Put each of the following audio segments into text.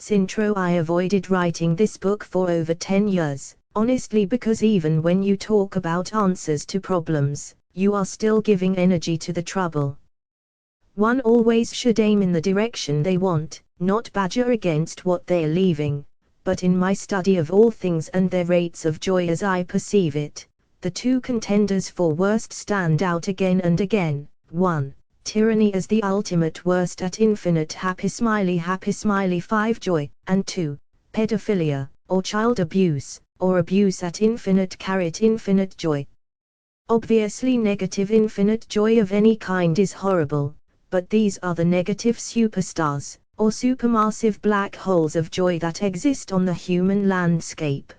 Intro. I avoided writing this book for over 10 years, honestly, because even when you talk about answers to problems, you are still giving energy to the trouble. One always should aim in the direction they want, not badger against what they're leaving. But in my study of all things and their rates of joy as I perceive it, the two contenders for worst stand out again and again. 1. Tyranny as the ultimate worst at infinite happy smiley 5 joy, and 2. Pedophilia, or child abuse, or abuse at infinite joy. Obviously negative infinite joy of any kind is horrible, but these are the negative superstars, or supermassive black holes of joy that exist on the human landscape.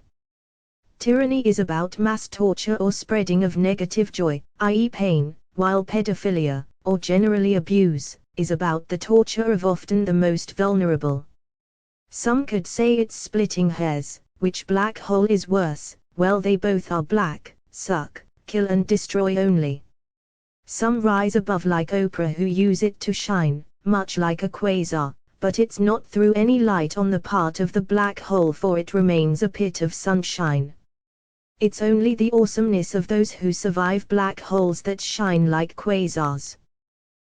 Tyranny is about mass torture or spreading of negative joy, i.e. pain, while pedophilia, or generally abuse, is about the torture of often the most vulnerable. Some could say it's splitting hairs, which black hole is worse. Well, they both are black, suck, kill and destroy only. Some rise above like Oprah, who use it to shine, much like a quasar, but it's not through any light on the part of the black hole, for it remains a pit of sunshine. It's only the awesomeness of those who survive black holes that shine like quasars.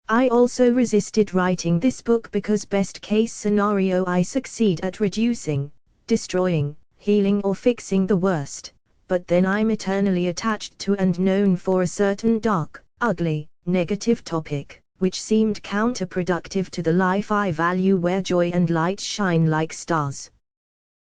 I also resisted writing this book because best case scenario I succeed at reducing, destroying, healing or fixing the worst, but then I'm eternally attached to and known for a certain dark, ugly, negative topic, which seemed counterproductive to the life I value, where joy and light shine like stars.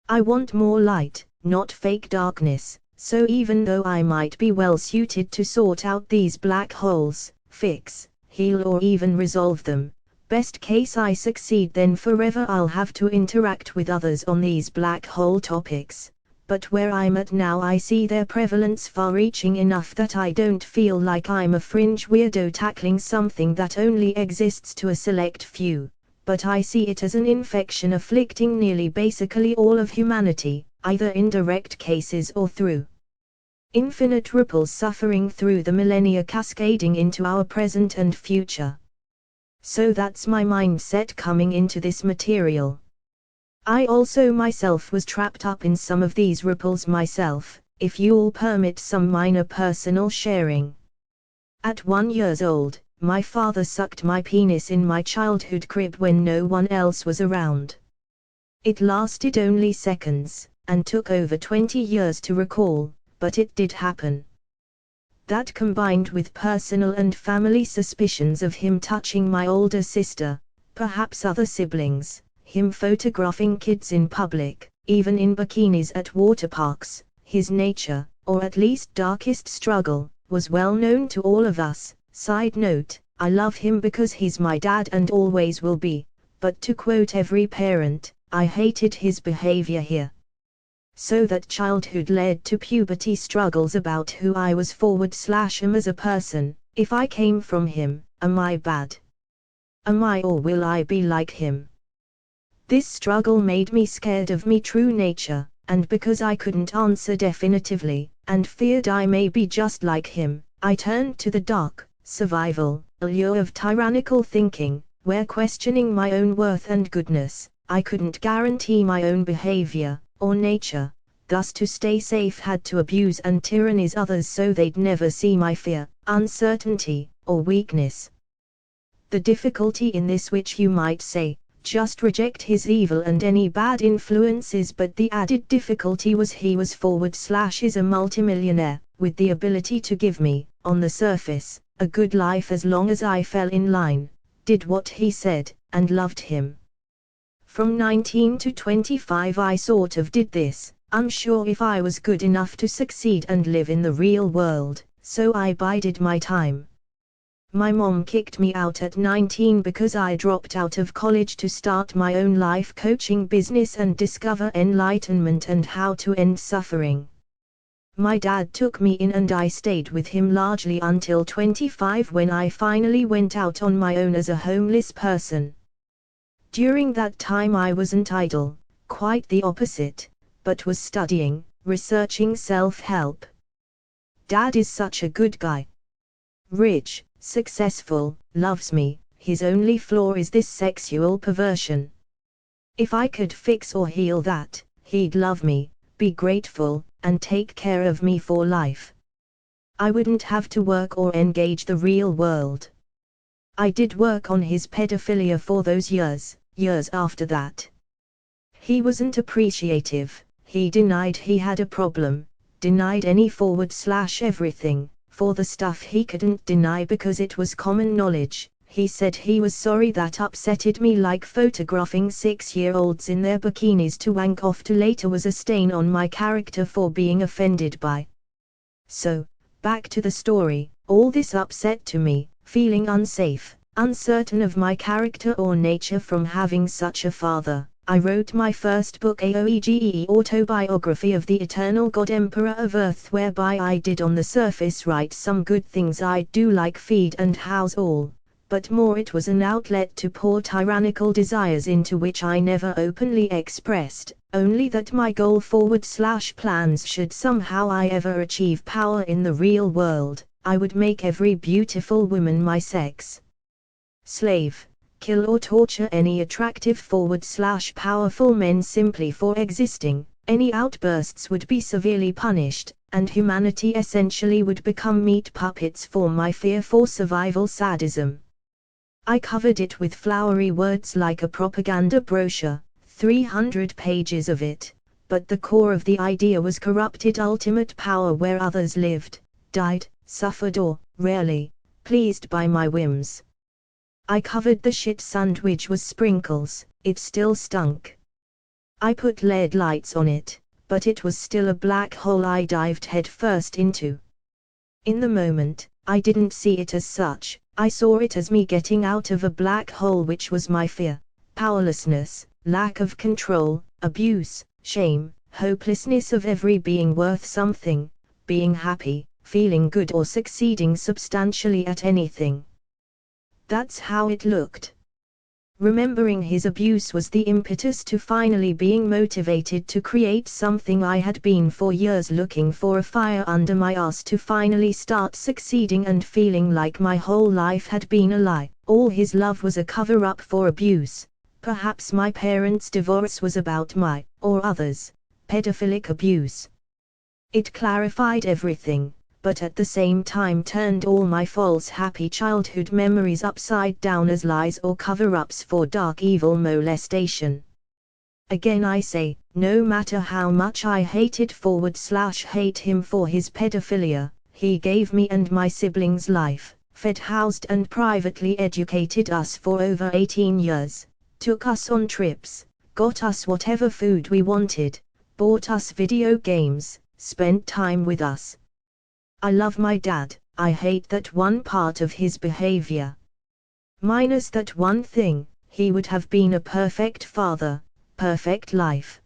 I want more light, not fake darkness, so even though I might be well suited to sort out these black holes, fix, heal or even resolve them, best case I succeed, then forever I'll have to interact with others on these black hole topics. But where I'm at now, I see their prevalence far-reaching enough that I don't feel like I'm a fringe weirdo tackling something that only exists to a select few, but I see it as an infection afflicting nearly basically all of humanity, either in direct cases or through infinite ripples suffering through the millennia, cascading into our present and future. So that's my mindset coming into this material. I also myself was trapped up in some of these ripples myself, if you'll permit some minor personal sharing. At 1 year old, my father sucked my penis in my childhood crib when no one else was around. It lasted only seconds, and took over 20 years to recall, but it did happen. That, combined with personal and family suspicions of him touching my older sister, perhaps other siblings, him photographing kids in public, even in bikinis at water parks, his nature, or at least darkest struggle, was well known to all of us. Side note, I love him because he's my dad and always will be, but to quote every parent, I hated his behavior here. So that childhood led to puberty struggles about who I was / as a person. If I came from him, am I bad? Am I, or will I be like him? This struggle made me scared of my true nature, and because I couldn't answer definitively, and feared I may be just like him, I turned to the dark, survival, allure of tyrannical thinking, where questioning my own worth and goodness, I couldn't guarantee my own behavior, or nature, thus to stay safe had to abuse and tyrannize others so they'd never see my fear, uncertainty, or weakness. The difficulty in this, which you might say, just reject his evil and any bad influences, but the added difficulty was he was / is a multimillionaire, with the ability to give me, on the surface, a good life as long as I fell in line, did what he said, and loved him. From 19 to 25 I sort of did this, unsure if I was good enough to succeed and live in the real world, so I bided my time. My mom kicked me out at 19 because I dropped out of college to start my own life coaching business and discover enlightenment and how to end suffering. My dad took me in and I stayed with him largely until 25, when I finally went out on my own as a homeless person. During that time I wasn't idle, quite the opposite, but was studying, researching self-help. Dad is such a good guy. Rich, successful, loves me, his only flaw is this sexual perversion. If I could fix or heal that, he'd love me, be grateful, and take care of me for life. I wouldn't have to work or engage the real world. I did work on his pedophilia for those years after that. He wasn't appreciative, he denied he had a problem, denied any / everything, for the stuff he couldn't deny because it was common knowledge. He said he was sorry that upsetted me, like photographing 6-year-olds in their bikinis to wank off to later was a stain on my character for being offended by. So, back to the story, all this upset to me, feeling unsafe, uncertain of my character or nature from having such a father. I wrote my first book, AOEGE, Autobiography of the Eternal God Emperor of Earth, whereby I did on the surface write some good things I do, like feed and house all, but more it was an outlet to pour tyrannical desires into which I never openly expressed, only that my goal / plans should somehow I ever achieve power in the real world, I would make every beautiful woman my sex slave. Kill or torture any attractive / powerful men simply for existing. Any outbursts would be severely punished, and humanity essentially would become meat puppets for my fear for survival sadism. I covered it with flowery words like a propaganda brochure, 300 pages of it, but the core of the idea was corrupted ultimate power where others lived, died, suffered or, rarely, pleased by my whims. I covered the shit sandwich with sprinkles, it still stunk. I put LED lights on it, but it was still a black hole I dived headfirst into. In the moment, I didn't see it as such, I saw it as me getting out of a black hole, which was my fear, powerlessness, lack of control, abuse, shame, hopelessness of every being worth something, being happy, feeling good or succeeding substantially at anything. That's how it looked. Remembering his abuse was the impetus to finally being motivated to create something I had been for years looking for, a fire under my ass to finally start succeeding and feeling like my whole life had been a lie. All his love was a cover-up for abuse. Perhaps my parents' divorce was about my, or others, pedophilic abuse. It clarified everything, but at the same time turned all my false happy childhood memories upside down as lies or cover-ups for dark evil molestation. Again I say, no matter how much I hated / hate him for his pedophilia, he gave me and my siblings life, fed, housed and privately educated us for over 18 years, took us on trips, got us whatever food we wanted, bought us video games, spent time with us. I love my dad, I hate that one part of his behavior. Minus that one thing, he would have been a perfect father, perfect life.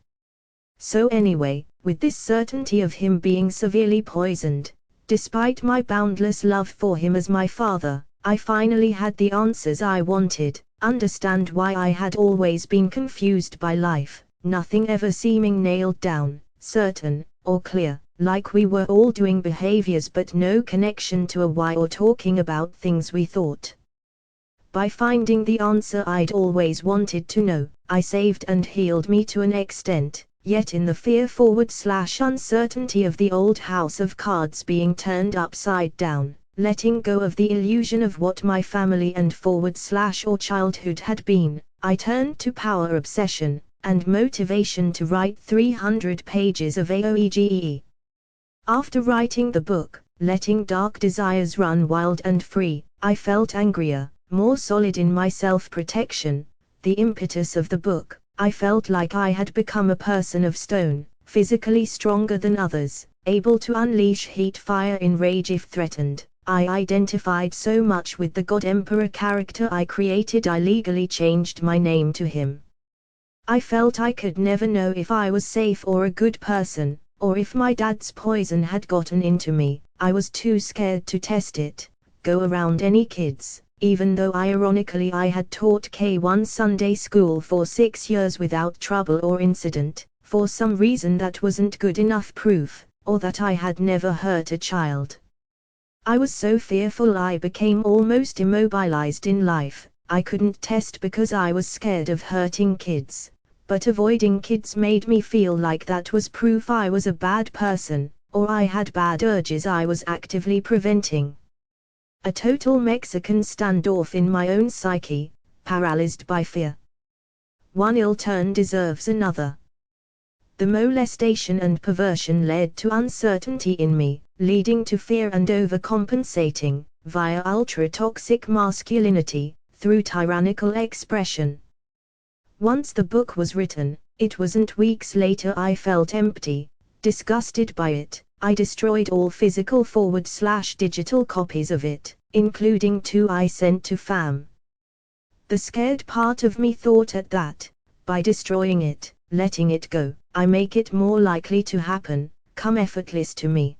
So anyway, with this certainty of him being severely poisoned, despite my boundless love for him as my father, I finally had the answers I wanted, understand why I had always been confused by life, nothing ever seeming nailed down, certain, or clear. Like we were all doing behaviors but no connection to a why or talking about things we thought. By finding the answer I'd always wanted to know, I saved and healed me to an extent, yet in the fear / uncertainty of the old house of cards being turned upside down, letting go of the illusion of what my family and / or childhood had been, I turned to power obsession, and motivation to write 300 pages of AOEGE. After writing the book, Letting Dark Desires Run Wild and Free, I felt angrier, more solid in my self-protection. The impetus of the book, I felt like I had become a person of stone, physically stronger than others, able to unleash heat, fire in rage if threatened. I identified so much with the God Emperor character I created I legally changed my name to him. I felt I could never know if I was safe or a good person, or if my dad's poison had gotten into me. I was too scared to test it, go around any kids, even though ironically I had taught K1 Sunday school for 6 years without trouble or incident. For some reason that wasn't good enough proof, or that I had never hurt a child. I was so fearful I became almost immobilized in life. I couldn't test because I was scared of hurting kids. but avoiding kids made me feel like that was proof I was a bad person, or I had bad urges I was actively preventing. A total Mexican standoff in my own psyche, paralyzed by fear. One ill turn deserves another. The molestation and perversion led to uncertainty in me, leading to fear and overcompensating, via ultra-toxic masculinity, through tyrannical expression. Once the book was written, it wasn't weeks later I felt empty, disgusted by it. I destroyed all physical / digital copies of it, including 2 I sent to fam. The scared part of me thought at that, by destroying it, letting it go, I make it more likely to happen, come effortless to me.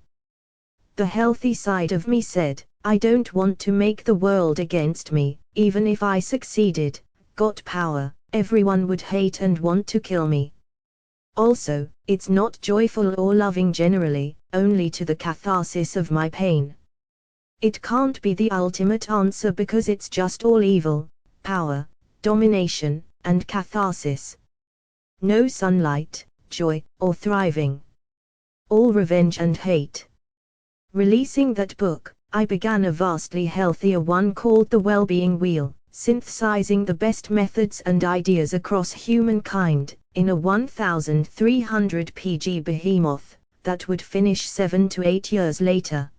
The healthy side of me said, I don't want to make the world against me, even if I succeeded, got power, everyone would hate and want to kill me. Also, it's not joyful or loving generally, only to the catharsis of my pain. It can't be the ultimate answer because it's just all evil, power, domination, and catharsis. No sunlight, joy, or thriving. All revenge and hate. Releasing that book, I began a vastly healthier one called The Wellbeing Wheel, synthesizing the best methods and ideas across humankind, in a 1,300 pg behemoth, that would finish 7 to 8 years later.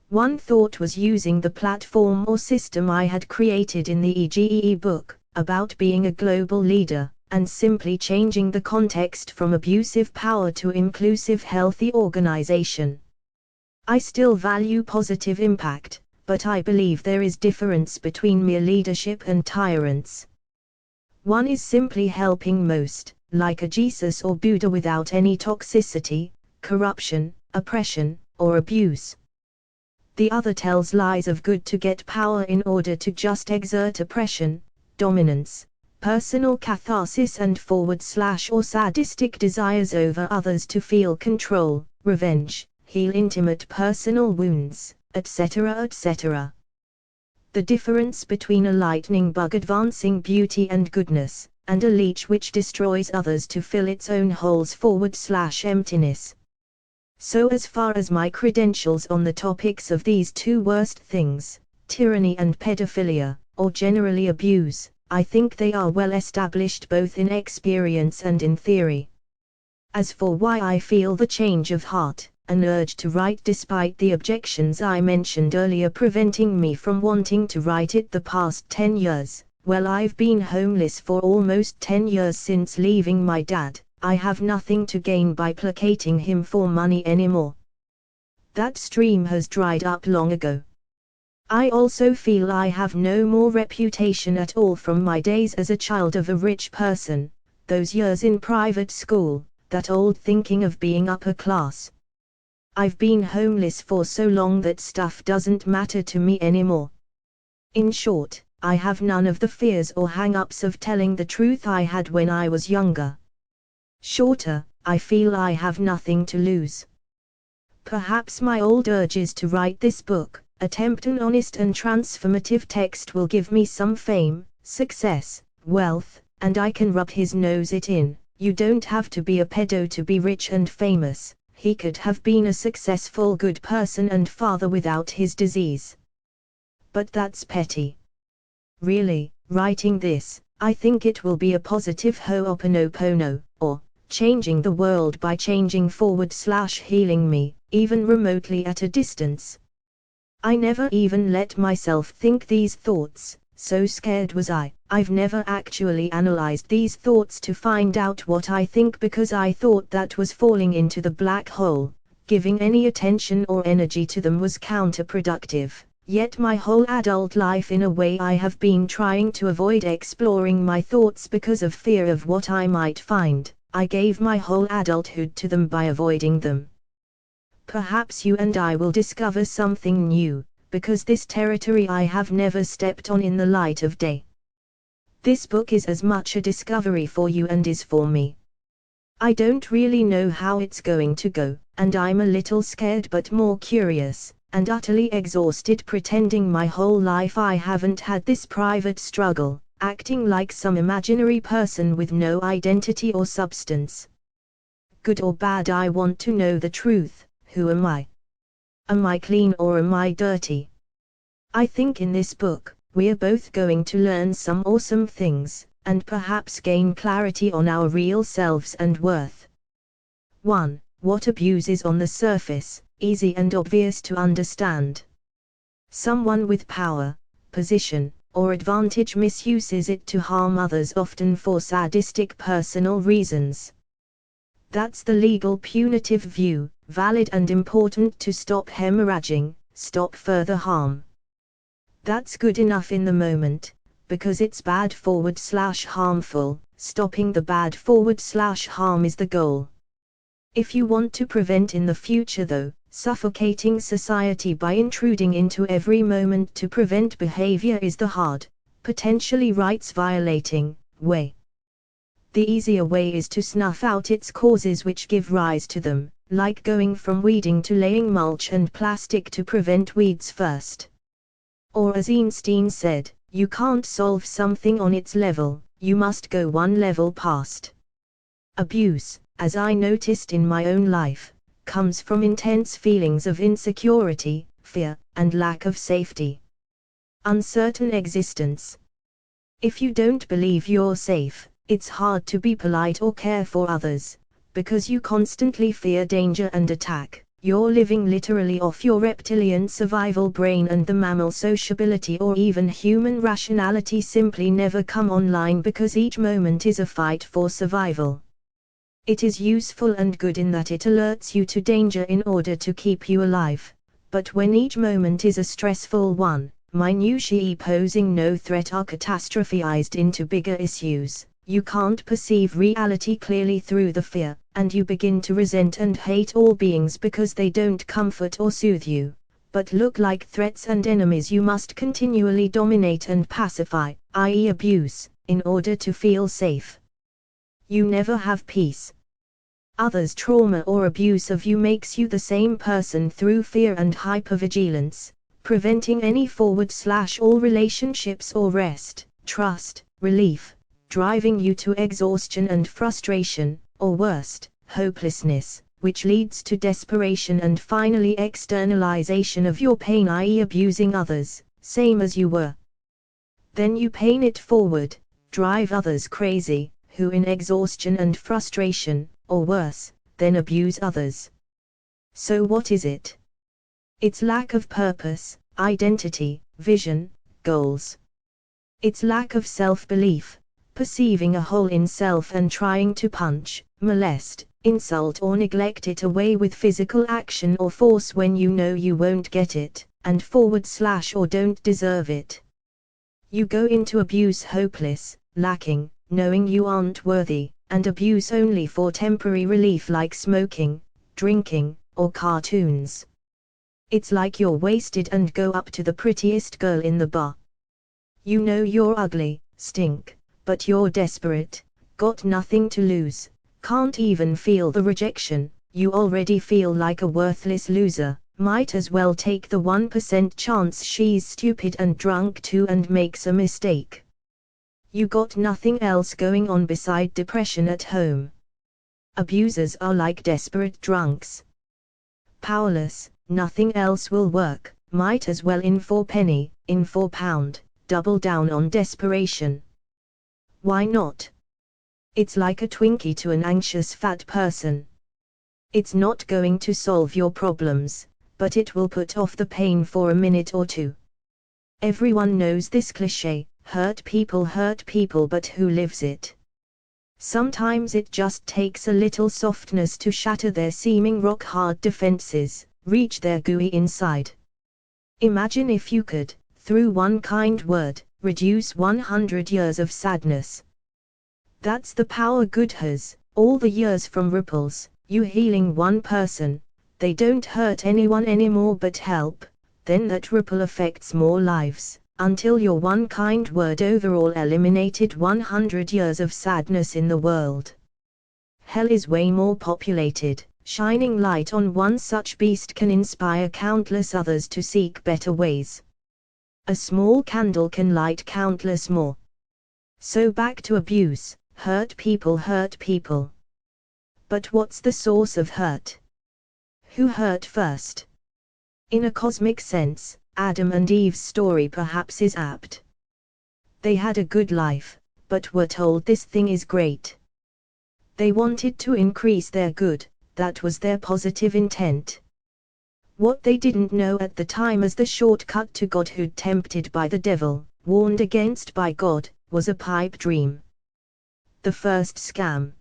One thought was using the platform or system I had created in the EGEE book, about being a global leader, and simply changing the context from abusive power to inclusive healthy organization. I still value positive impact, but I believe there is difference between mere leadership and tyrants. One is simply helping most, like a Jesus or Buddha, without any toxicity, corruption, oppression, or abuse. The other tells lies of good to get power in order to just exert oppression, dominance, personal catharsis and / or sadistic desires over others to feel control, revenge, heal intimate personal wounds, etc. etc. The difference between a lightning bug advancing beauty and goodness, and a leech which destroys others to fill its own holes / emptiness. So as far as my credentials on the topics of these two worst things, tyranny and pedophilia, or generally abuse, I think they are well established both in experience and in theory. As for why I feel the change of heart, an urge to write despite the objections I mentioned earlier preventing me from wanting to write it the past 10 years, well, I've been homeless for almost 10 years since leaving my dad. I have nothing to gain by placating him for money anymore. That stream has dried up long ago. I also feel I have no more reputation at all from my days as a child of a rich person, those years in private school, that old thinking of being upper class. I've been homeless for so long that stuff doesn't matter to me anymore. In short, I have none of the fears or hang-ups of telling the truth I had when I was younger. Shorter, I feel I have nothing to lose. Perhaps my old urges to write this book, attempt an honest and transformative text, will give me some fame, success, wealth, and I can rub his nose it in. You don't have to be a pedo to be rich and famous. He could have been a successful good person and father without his disease. But that's petty. Really, writing this, I think it will be a positive ho'oponopono, or changing the world by changing / healing me, even remotely at a distance. I never even let myself think these thoughts, so scared was I. I've never actually analyzed these thoughts to find out what I think because I thought that was falling into the black hole. Giving any attention or energy to them was counterproductive. Yet my whole adult life in a way I have been trying to avoid exploring my thoughts because of fear of what I might find. I gave my whole adulthood to them by avoiding them. Perhaps you and I will discover something new, because this territory I have never stepped on in the light of day. This book is as much a discovery for you and is for me. I don't really know how it's going to go, and I'm a little scared but more curious, and utterly exhausted pretending my whole life I haven't had this private struggle. acting like some imaginary person with no identity or substance. Good or bad, I want to know the truth. Who am I? Am I clean or am I dirty? I think in this book, we're both going to learn some awesome things, and perhaps gain clarity on our real selves and worth. 1. What abuse is on the surface, easy and obvious to understand. Someone with power, position, or advantage misuses it to harm others, often for sadistic personal reasons. That's the legal punitive view, valid and important to stop hemorrhaging, stop further harm. That's good enough in the moment, because it's bad/harmful, stopping the bad/harm is the goal. If you want to prevent in the future though, suffocating society by intruding into every moment to prevent behavior is the hard, potentially rights violating, way. The easier way is to snuff out its causes which give rise to them, like going from weeding to laying mulch and plastic to prevent weeds first. Or as Einstein said, you can't solve something on its level, you must go one level past. Abuse, as I noticed in my own life, comes from intense feelings of insecurity, fear, and lack of safety. Uncertain existence. If you don't believe you're safe, it's hard to be polite or care for others, because you constantly fear danger and attack. You're living literally off your reptilian survival brain, and the mammal sociability or even human rationality simply never come online because each moment is a fight for survival. It is useful and good in that it alerts you to danger in order to keep you alive, but when each moment is a stressful one, minutiae posing no threat are catastrophized into bigger issues, you can't perceive reality clearly through the fear, and you begin to resent and hate all beings because they don't comfort or soothe you, but look like threats and enemies you must continually dominate and pacify, i.e. abuse, in order to feel safe. You never have peace. Others' trauma or abuse of you makes you the same person through fear and hypervigilance, preventing any forward/all relationships or rest, trust, relief, driving you to exhaustion and frustration, or worst, hopelessness, which leads to desperation and finally externalization of your pain, i.e. abusing others, same as you were. Then you pain it forward, drive others crazy, who in exhaustion and frustration, or worse, then abuse others. So what is it? It's lack of purpose, identity, vision, goals. It's lack of self-belief, perceiving a hole in self and trying to punch, molest, insult or neglect it away with physical action or force when you know you won't get it, and forward/or don't deserve it. You go into abuse hopeless, lacking, knowing you aren't worthy, and abuse only for temporary relief like smoking, drinking, or cartoons. It's like you're wasted and go up to the prettiest girl in the bar. You know you're ugly, stink, but you're desperate, got nothing to lose, can't even feel the rejection, you already feel like a worthless loser, might as well take the 1% chance she's stupid and drunk too and makes a mistake. You got nothing else going on beside depression at home. Abusers are like desperate drunks. Powerless, nothing else will work, might as well in for penny, in for pound, double down on desperation. Why not? It's like a Twinkie to an anxious fat person. It's not going to solve your problems, but it will put off the pain for a minute or two. Everyone knows this cliché, hurt people, but who lives it? Sometimes it just takes a little softness to shatter their seeming rock-hard defenses, reach their gooey inside. Imagine if you could, through one kind word, reduce 100 years of sadness. That's the power good has, all the years from ripples, you healing one person, they don't hurt anyone anymore but help, then that ripple affects more lives, until your one kind word overall eliminated 100 years of sadness in the world. Hell is way more populated, shining light on one such beast can inspire countless others to seek better ways. A small candle can light countless more. So back to abuse, hurt people hurt people. But what's the source of hurt? Who hurt first? In a cosmic sense, Adam and Eve's story perhaps is apt. They had a good life, but were told this thing is great. They wanted to increase their good, that was their positive intent. What they didn't know at the time as the shortcut to godhood tempted by the devil, warned against by God, was a pipe dream. The first scam.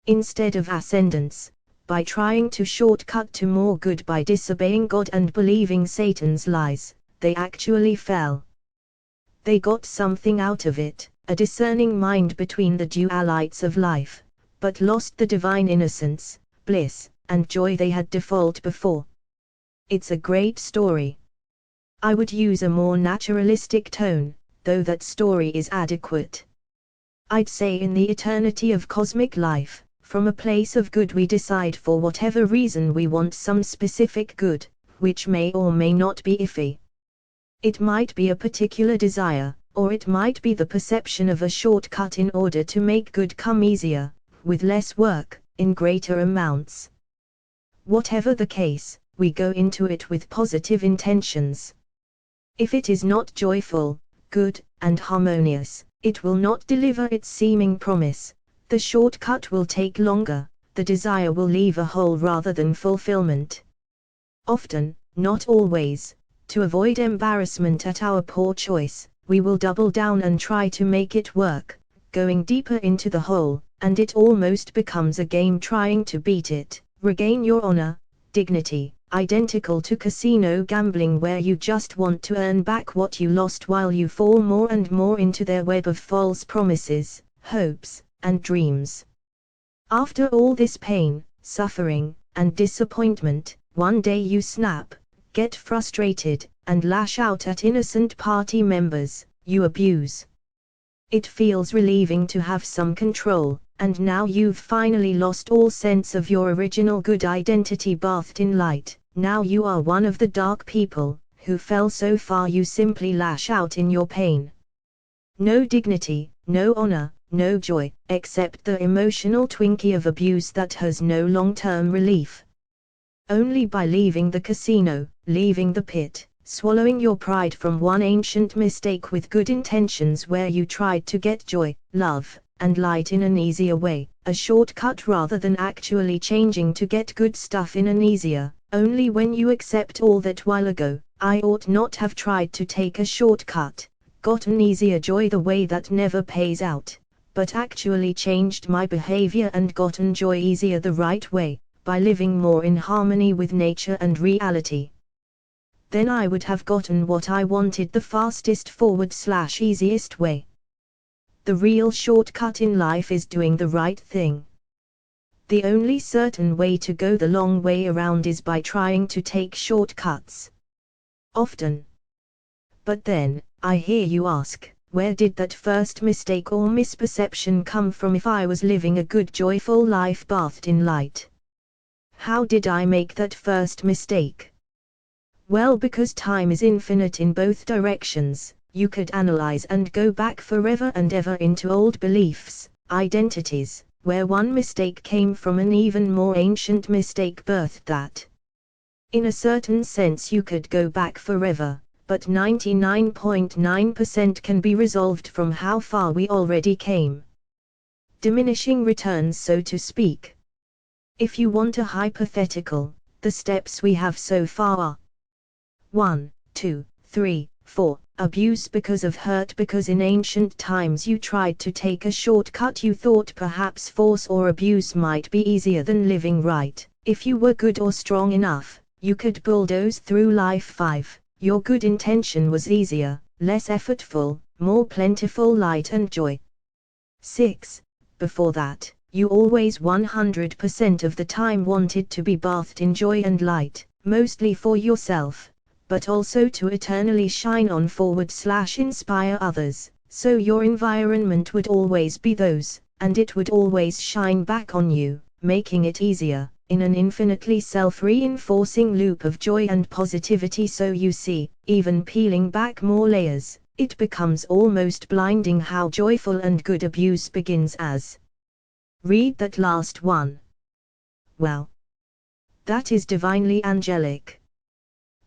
Instead of ascendance, by trying to shortcut to more good by disobeying God and believing Satan's lies, they actually fell. They got something out of it, a discerning mind between the dualities of life, but lost the divine innocence, bliss, and joy they had default before. It's a great story. I would use a more naturalistic tone, though that story is adequate. I'd say in the eternity of cosmic life, from a place of good we decide for whatever reason we want some specific good, which may or may not be iffy. It might be a particular desire, or it might be the perception of a shortcut in order to make good come easier, with less work, in greater amounts. Whatever the case, we go into it with positive intentions. If it is not joyful, good, and harmonious, it will not deliver its seeming promise. The shortcut will take longer, the desire will leave a hole rather than fulfillment. Often, not always, to avoid embarrassment at our poor choice, we will double down and try to make it work, going deeper into the hole, and it almost becomes a game trying to beat it. Regain your honor, dignity, identical to casino gambling where you just want to earn back what you lost while you fall more and more into their web of false promises, hopes, and dreams. After all this pain, suffering, and disappointment, one day you snap, get frustrated, and lash out at innocent party members, you abuse. It feels relieving to have some control, and now you've finally lost all sense of your original good identity bathed in light. Now you are one of the dark people, who fell so far you simply lash out in your pain. No dignity, no honor, no joy, except the emotional Twinkie of abuse that has no long-term relief. Only by leaving the casino, leaving the pit, swallowing your pride from one ancient mistake with good intentions where you tried to get joy, love, and light in an easier way, a shortcut rather than actually changing to get good stuff in an easier. Only when you accept all that while ago, I ought not have tried to take a shortcut, gotten easier joy the way that never pays out, but actually changed my behavior and gotten joy easier the right way, by living more in harmony with nature and reality. Then I would have gotten what I wanted the fastest /easiest way. The real shortcut in life is doing the right thing. The only certain way to go the long way around is by trying to take shortcuts. Often. But then, I hear you ask, where did that first mistake or misperception come from if I was living a good joyful life bathed in light? How did I make that first mistake? Well, because time is infinite in both directions, you could analyze and go back forever and ever into old beliefs, identities, where one mistake came from an even more ancient mistake birthed that. In a certain sense you could go back forever, but 99.9% can be resolved from how far we already came. Diminishing returns, so to speak. If you want a hypothetical, the steps we have so far are 1, 2, 3, 4. Abuse because of hurt, because in ancient times you tried to take a shortcut. You thought perhaps force or abuse might be easier than living right. If you were good or strong enough, you could bulldoze through life. 5. Your good intention was easier, less effortful, more plentiful light and joy. 6. Before that, you always 100% of the time wanted to be bathed in joy and light, mostly for yourself, but also to eternally shine on /inspire others, so your environment would always be those, and it would always shine back on you, making it easier, in an infinitely self-reinforcing loop of joy and positivity. So you see, even peeling back more layers, it becomes almost blinding how joyful and good abuse begins as. Read that last one. Wow. That is divinely angelic.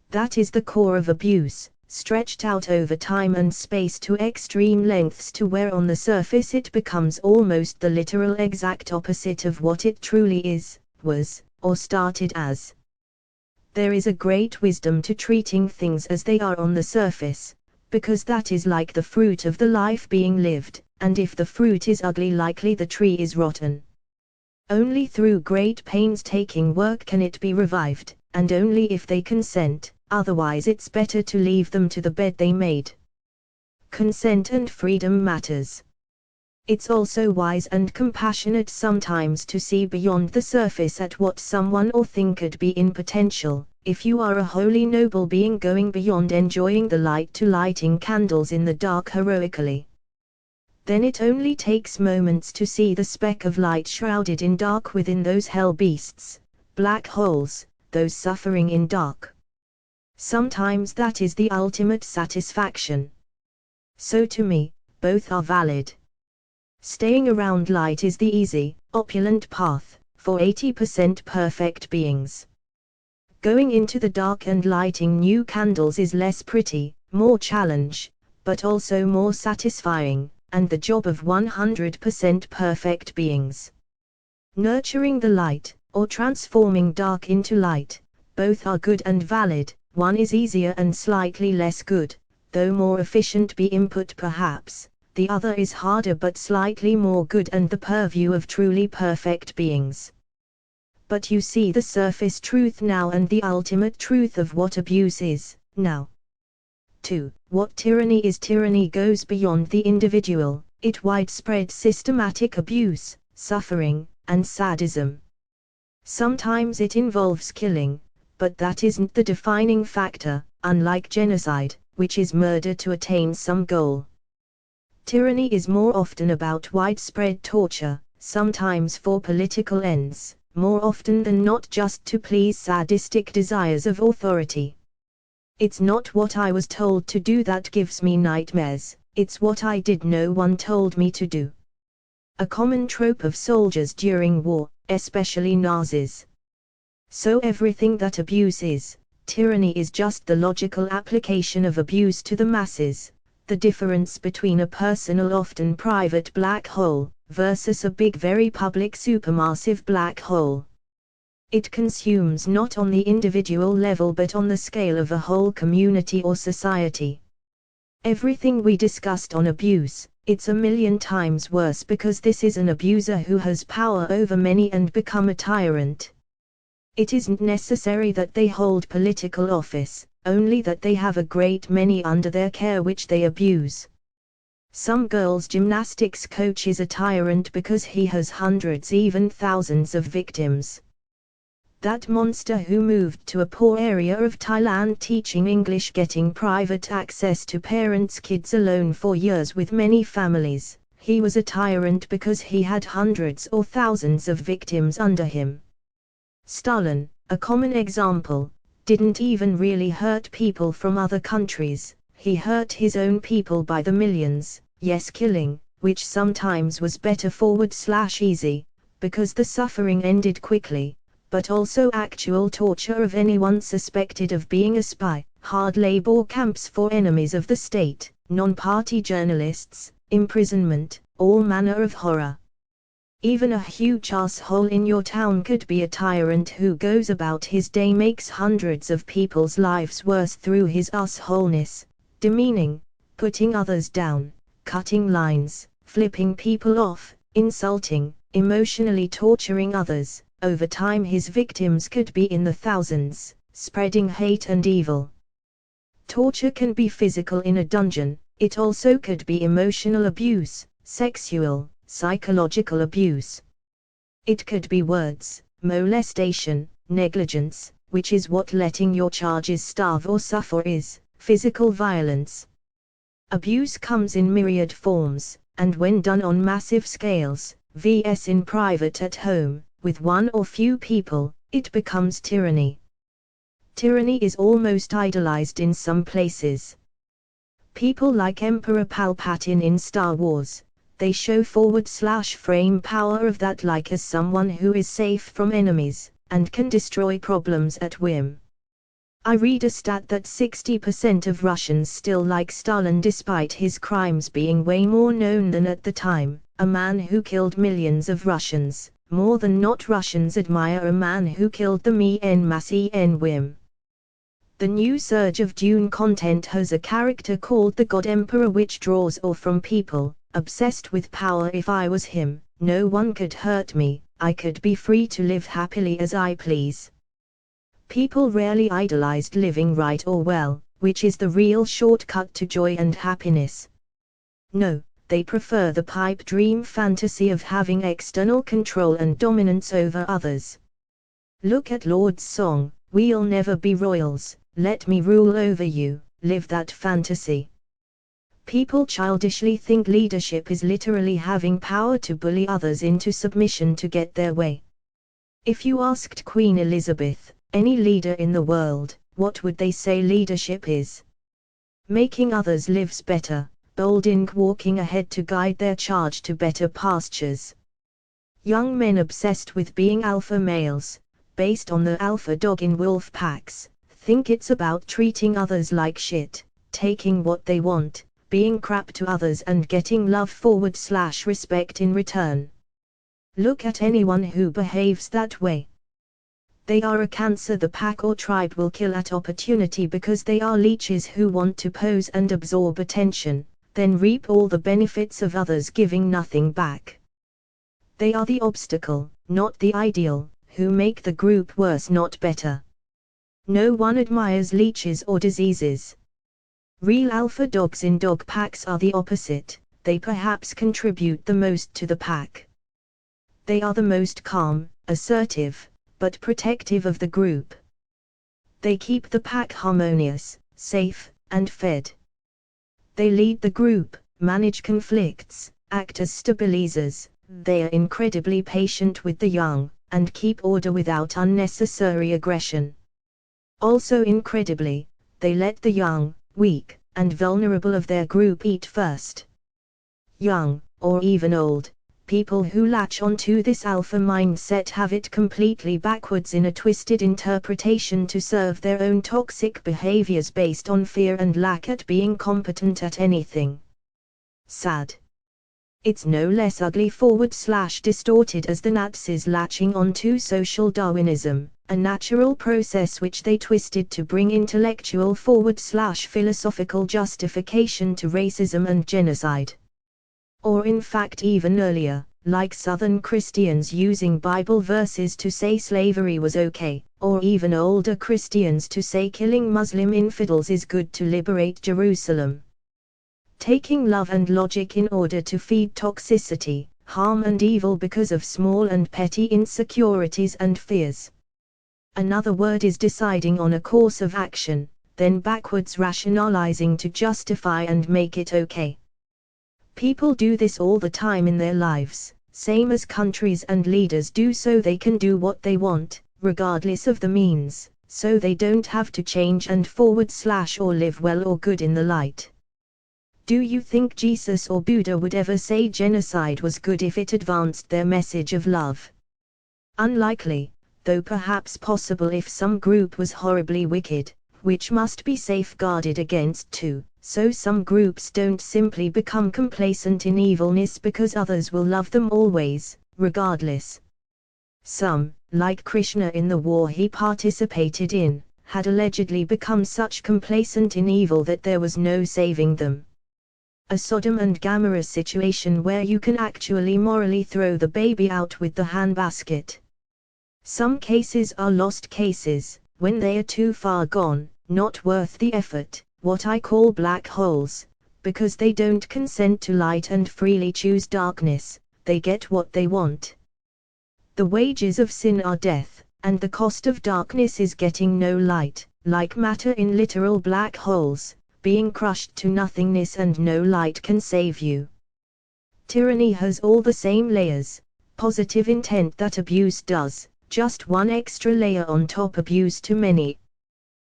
That is the core of abuse, stretched out over time and space to extreme lengths to where on the surface it becomes almost the literal exact opposite of what it truly is, was, or started as. There is a great wisdom to treating things as they are on the surface, because that is like the fruit of the life being lived, and if the fruit is ugly, likely the tree is rotten. Only through great painstaking work can it be revived, and only if they consent, otherwise it's better to leave them to the bed they made. Consent and freedom matters. It's also wise and compassionate sometimes to see beyond the surface at what someone or thing could be in potential. If you are a holy noble being going beyond enjoying the light to lighting candles in the dark heroically, then it only takes moments to see the speck of light shrouded in dark within those hell beasts, black holes, those suffering in dark. Sometimes that is the ultimate satisfaction. So to me, both are valid. Staying around light is the easy, opulent path, for 80% perfect beings. Going into the dark and lighting new candles is less pretty, more challenge, but also more satisfying, and the job of 100% perfect beings. Nurturing the light, or transforming dark into light, both are good and valid. One is easier and slightly less good, though more efficient by input perhaps, the other is harder but slightly more good and the purview of truly perfect beings. But you see the surface truth now and the ultimate truth of what abuse is, now. 2. What tyranny is. Tyranny goes beyond the individual, it widespread systematic abuse, suffering, and sadism. Sometimes it involves killing, but that isn't the defining factor, unlike genocide, which is murder to attain some goal. Tyranny is more often about widespread torture, sometimes for political ends, more often than not just to please sadistic desires of authority. It's not what I was told to do that gives me nightmares, it's what I did no one told me to do. A common trope of soldiers during war, especially Nazis. So everything that abuse is, tyranny is just the logical application of abuse to the masses, the difference between a personal often private black hole, versus a big very public supermassive black hole. It consumes not on the individual level but on the scale of a whole community or society. Everything we discussed on abuse, it's a million times worse because this is an abuser who has power over many and become a tyrant. It isn't necessary that they hold political office, only that they have a great many under their care which they abuse. Some girls' gymnastics coach is a tyrant because he has hundreds even thousands of victims. That monster who moved to a poor area of Thailand teaching English getting private access to parents' kids alone for years with many families, he was a tyrant because he had hundreds or thousands of victims under him. Stalin, a common example, didn't even really hurt people from other countries, he hurt his own people by the millions, yes killing, which sometimes was better forward/easy, because the suffering ended quickly, but also actual torture of anyone suspected of being a spy, hard labor camps for enemies of the state, non-party journalists, imprisonment, all manner of horror. Even a huge asshole in your town could be a tyrant who goes about his day makes hundreds of people's lives worse through his assholeness, demeaning, putting others down, cutting lines, flipping people off, insulting, emotionally torturing others. Over time his victims could be in the thousands, spreading hate and evil. Torture can be physical in a dungeon, it also could be emotional abuse, sexual, psychological abuse. It could be words, molestation, negligence, which is what letting your charges starve or suffer is, physical violence. Abuse comes in myriad forms, and when done on massive scales, vs in private at home, with one or few people, it becomes tyranny. Tyranny is almost idolized in some places. People like Emperor Palpatine in Star Wars, they show /frame power of that like as someone who is safe from enemies, and can destroy problems at whim. I read a stat that 60% of Russians still like Stalin despite his crimes being way more known than at the time, a man who killed millions of Russians, more than not Russians admire a man who killed them en masse en whim. The new surge of Dune content has a character called the God Emperor which draws awe from people, obsessed with power. If I was him, no one could hurt me, I could be free to live happily as I please. People rarely idolized living right or well, which is the real shortcut to joy and happiness. No, they prefer the pipe dream fantasy of having external control and dominance over others. Look at Lord's song, "We'll never be royals, let me rule over you," live that fantasy. People childishly think leadership is literally having power to bully others into submission to get their way. If you asked Queen Elizabeth, any leader in the world, what would they say leadership is? Making others lives better, bold in walking ahead to guide their charge to better pastures. Young men obsessed with being alpha males, based on the alpha dog in wolf packs, think it's about treating others like shit, taking what they want, being crap to others and getting love/respect in return. Look at anyone who behaves that way. They are a cancer the pack or tribe will kill at opportunity because they are leeches who want to pose and absorb attention, then reap all the benefits of others giving nothing back. They are the obstacle, not the ideal, who make the group worse not better. No one admires leeches or diseases. Real alpha dogs in dog packs are the opposite, they perhaps contribute the most to the pack. They are the most calm, assertive, but protective of the group. They keep the pack harmonious, safe, and fed. They lead the group, manage conflicts, act as stabilizers, they are incredibly patient with the young, and keep order without unnecessary aggression. Also incredibly, they let the young, weak, and vulnerable of their group eat first. Young, or even old, people who latch onto this alpha mindset have it completely backwards in a twisted interpretation to serve their own toxic behaviors based on fear and lack at being competent at anything. Sad. It's no less ugly/distorted as the Nazis latching onto social Darwinism, a natural process which they twisted to bring intellectual/philosophical justification to racism and genocide. Or in fact even earlier, like Southern Christians using Bible verses to say slavery was okay, or even older Christians to say killing Muslim infidels is good to liberate Jerusalem. Taking love and logic in order to feed toxicity, harm and evil because of small and petty insecurities and fears. Another word is deciding on a course of action, then backwards rationalizing to justify and make it okay. People do this all the time in their lives, same as countries and leaders do so they can do what they want, regardless of the means, so they don't have to change and /or live well or good in the light. Do you think Jesus or Buddha would ever say genocide was good if it advanced their message of love? Unlikely, though perhaps possible if some group was horribly wicked, which must be safeguarded against too. So some groups don't simply become complacent in evilness because others will love them always, regardless. Some, like Krishna in the war he participated in, had allegedly become such complacent in evil that there was no saving them. A Sodom and Gomorrah situation where you can actually morally throw the baby out with the handbasket. Some cases are lost cases, when they are too far gone, not worth the effort. What I call black holes, because they don't consent to light and freely choose darkness, they get what they want. The wages of sin are death, and the cost of darkness is getting no light, like matter in literal black holes, being crushed to nothingness and no light can save you. Tyranny has all the same layers, positive intent that abuse does, just one extra layer on top abuse too many.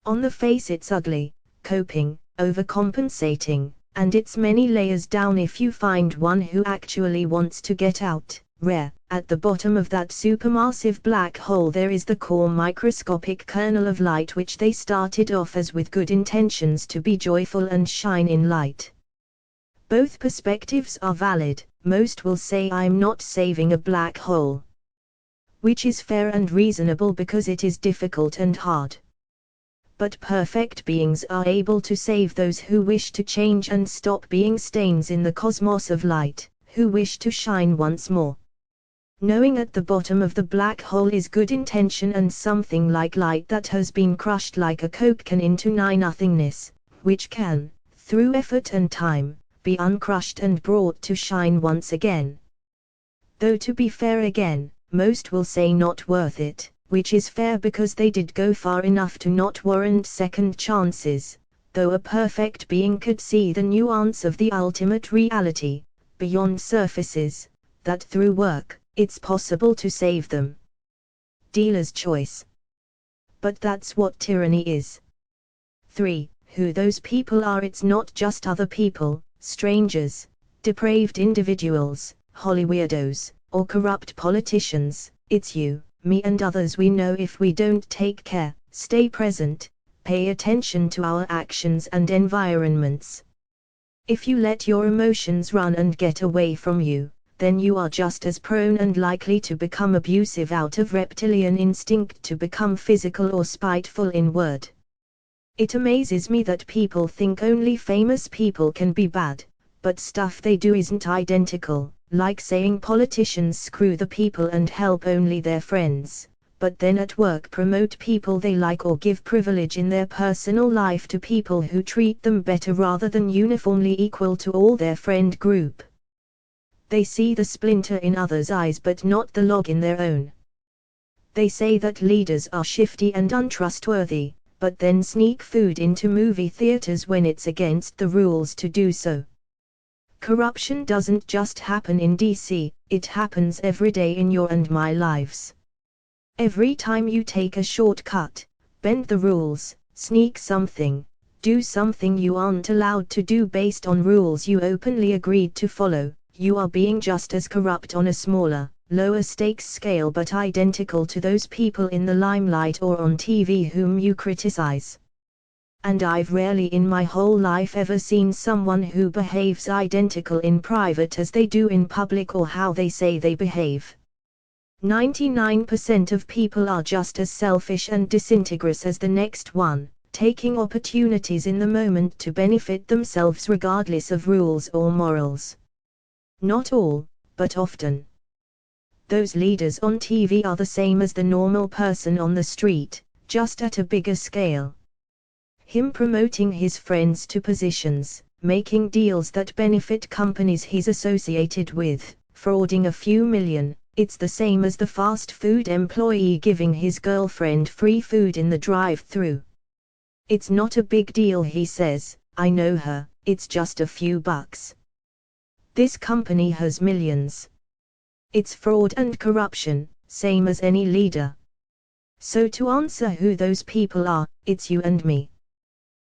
On the face it's ugly. Coping, overcompensating, and it's many layers down if you find one who actually wants to get out. Rare. At the bottom of that supermassive black hole there is the core microscopic kernel of light which they started off as with good intentions to be joyful and shine in light. Both perspectives are valid. Most will say I'm not saving a black hole. Which is fair and reasonable because it is difficult and hard. But perfect beings are able to save those who wish to change and stop being stains in the cosmos of light, who wish to shine once more. Knowing at the bottom of the black hole is good intention and something like light that has been crushed like a Coke can into nothingness, which can, through effort and time, be uncrushed and brought to shine once again. Though to be fair again, most will say not worth it, which is fair because they did go far enough to not warrant second chances, though a perfect being could see the nuance of the ultimate reality, beyond surfaces, that through work, it's possible to save them. Dealer's choice. But that's what tyranny is. 3. Who those people are. It's not just other people, strangers, depraved individuals, holy weirdos, or corrupt politicians. It's you, me and others we know if we don't take care, stay present, pay attention to our actions and environments. If you let your emotions run and get away from you, then you are just as prone and likely to become abusive out of reptilian instinct to become physical or spiteful in word. It amazes me that people think only famous people can be bad, but stuff they do isn't identical, like saying politicians screw the people and help only their friends, but then at work promote people they like or give privilege in their personal life to people who treat them better rather than uniformly equal to all their friend group. They see the splinter in others' eyes but not the log in their own. They say that leaders are shifty and untrustworthy, but then sneak food into movie theaters when it's against the rules to do so. Corruption doesn't just happen in DC, it happens every day in your and my lives. Every time you take a shortcut, bend the rules, sneak something, do something you aren't allowed to do based on rules you openly agreed to follow, you are being just as corrupt on a smaller, lower stakes scale but identical to those people in the limelight or on TV whom you criticize. And I've rarely in my whole life ever seen someone who behaves identical in private as they do in public or how they say they behave. 99% of people are just as selfish and disintegrous as the next one, taking opportunities in the moment to benefit themselves regardless of rules or morals. Not all, but often. Those leaders on TV are the same as the normal person on the street, just at a bigger scale. Him promoting his friends to positions, making deals that benefit companies he's associated with, frauding a few million, it's the same as the fast food employee giving his girlfriend free food in the drive-thru. It's not a big deal, he says, I know her, it's just a few bucks. This company has millions. It's fraud and corruption, same as any leader. So to answer who those people are, it's you and me.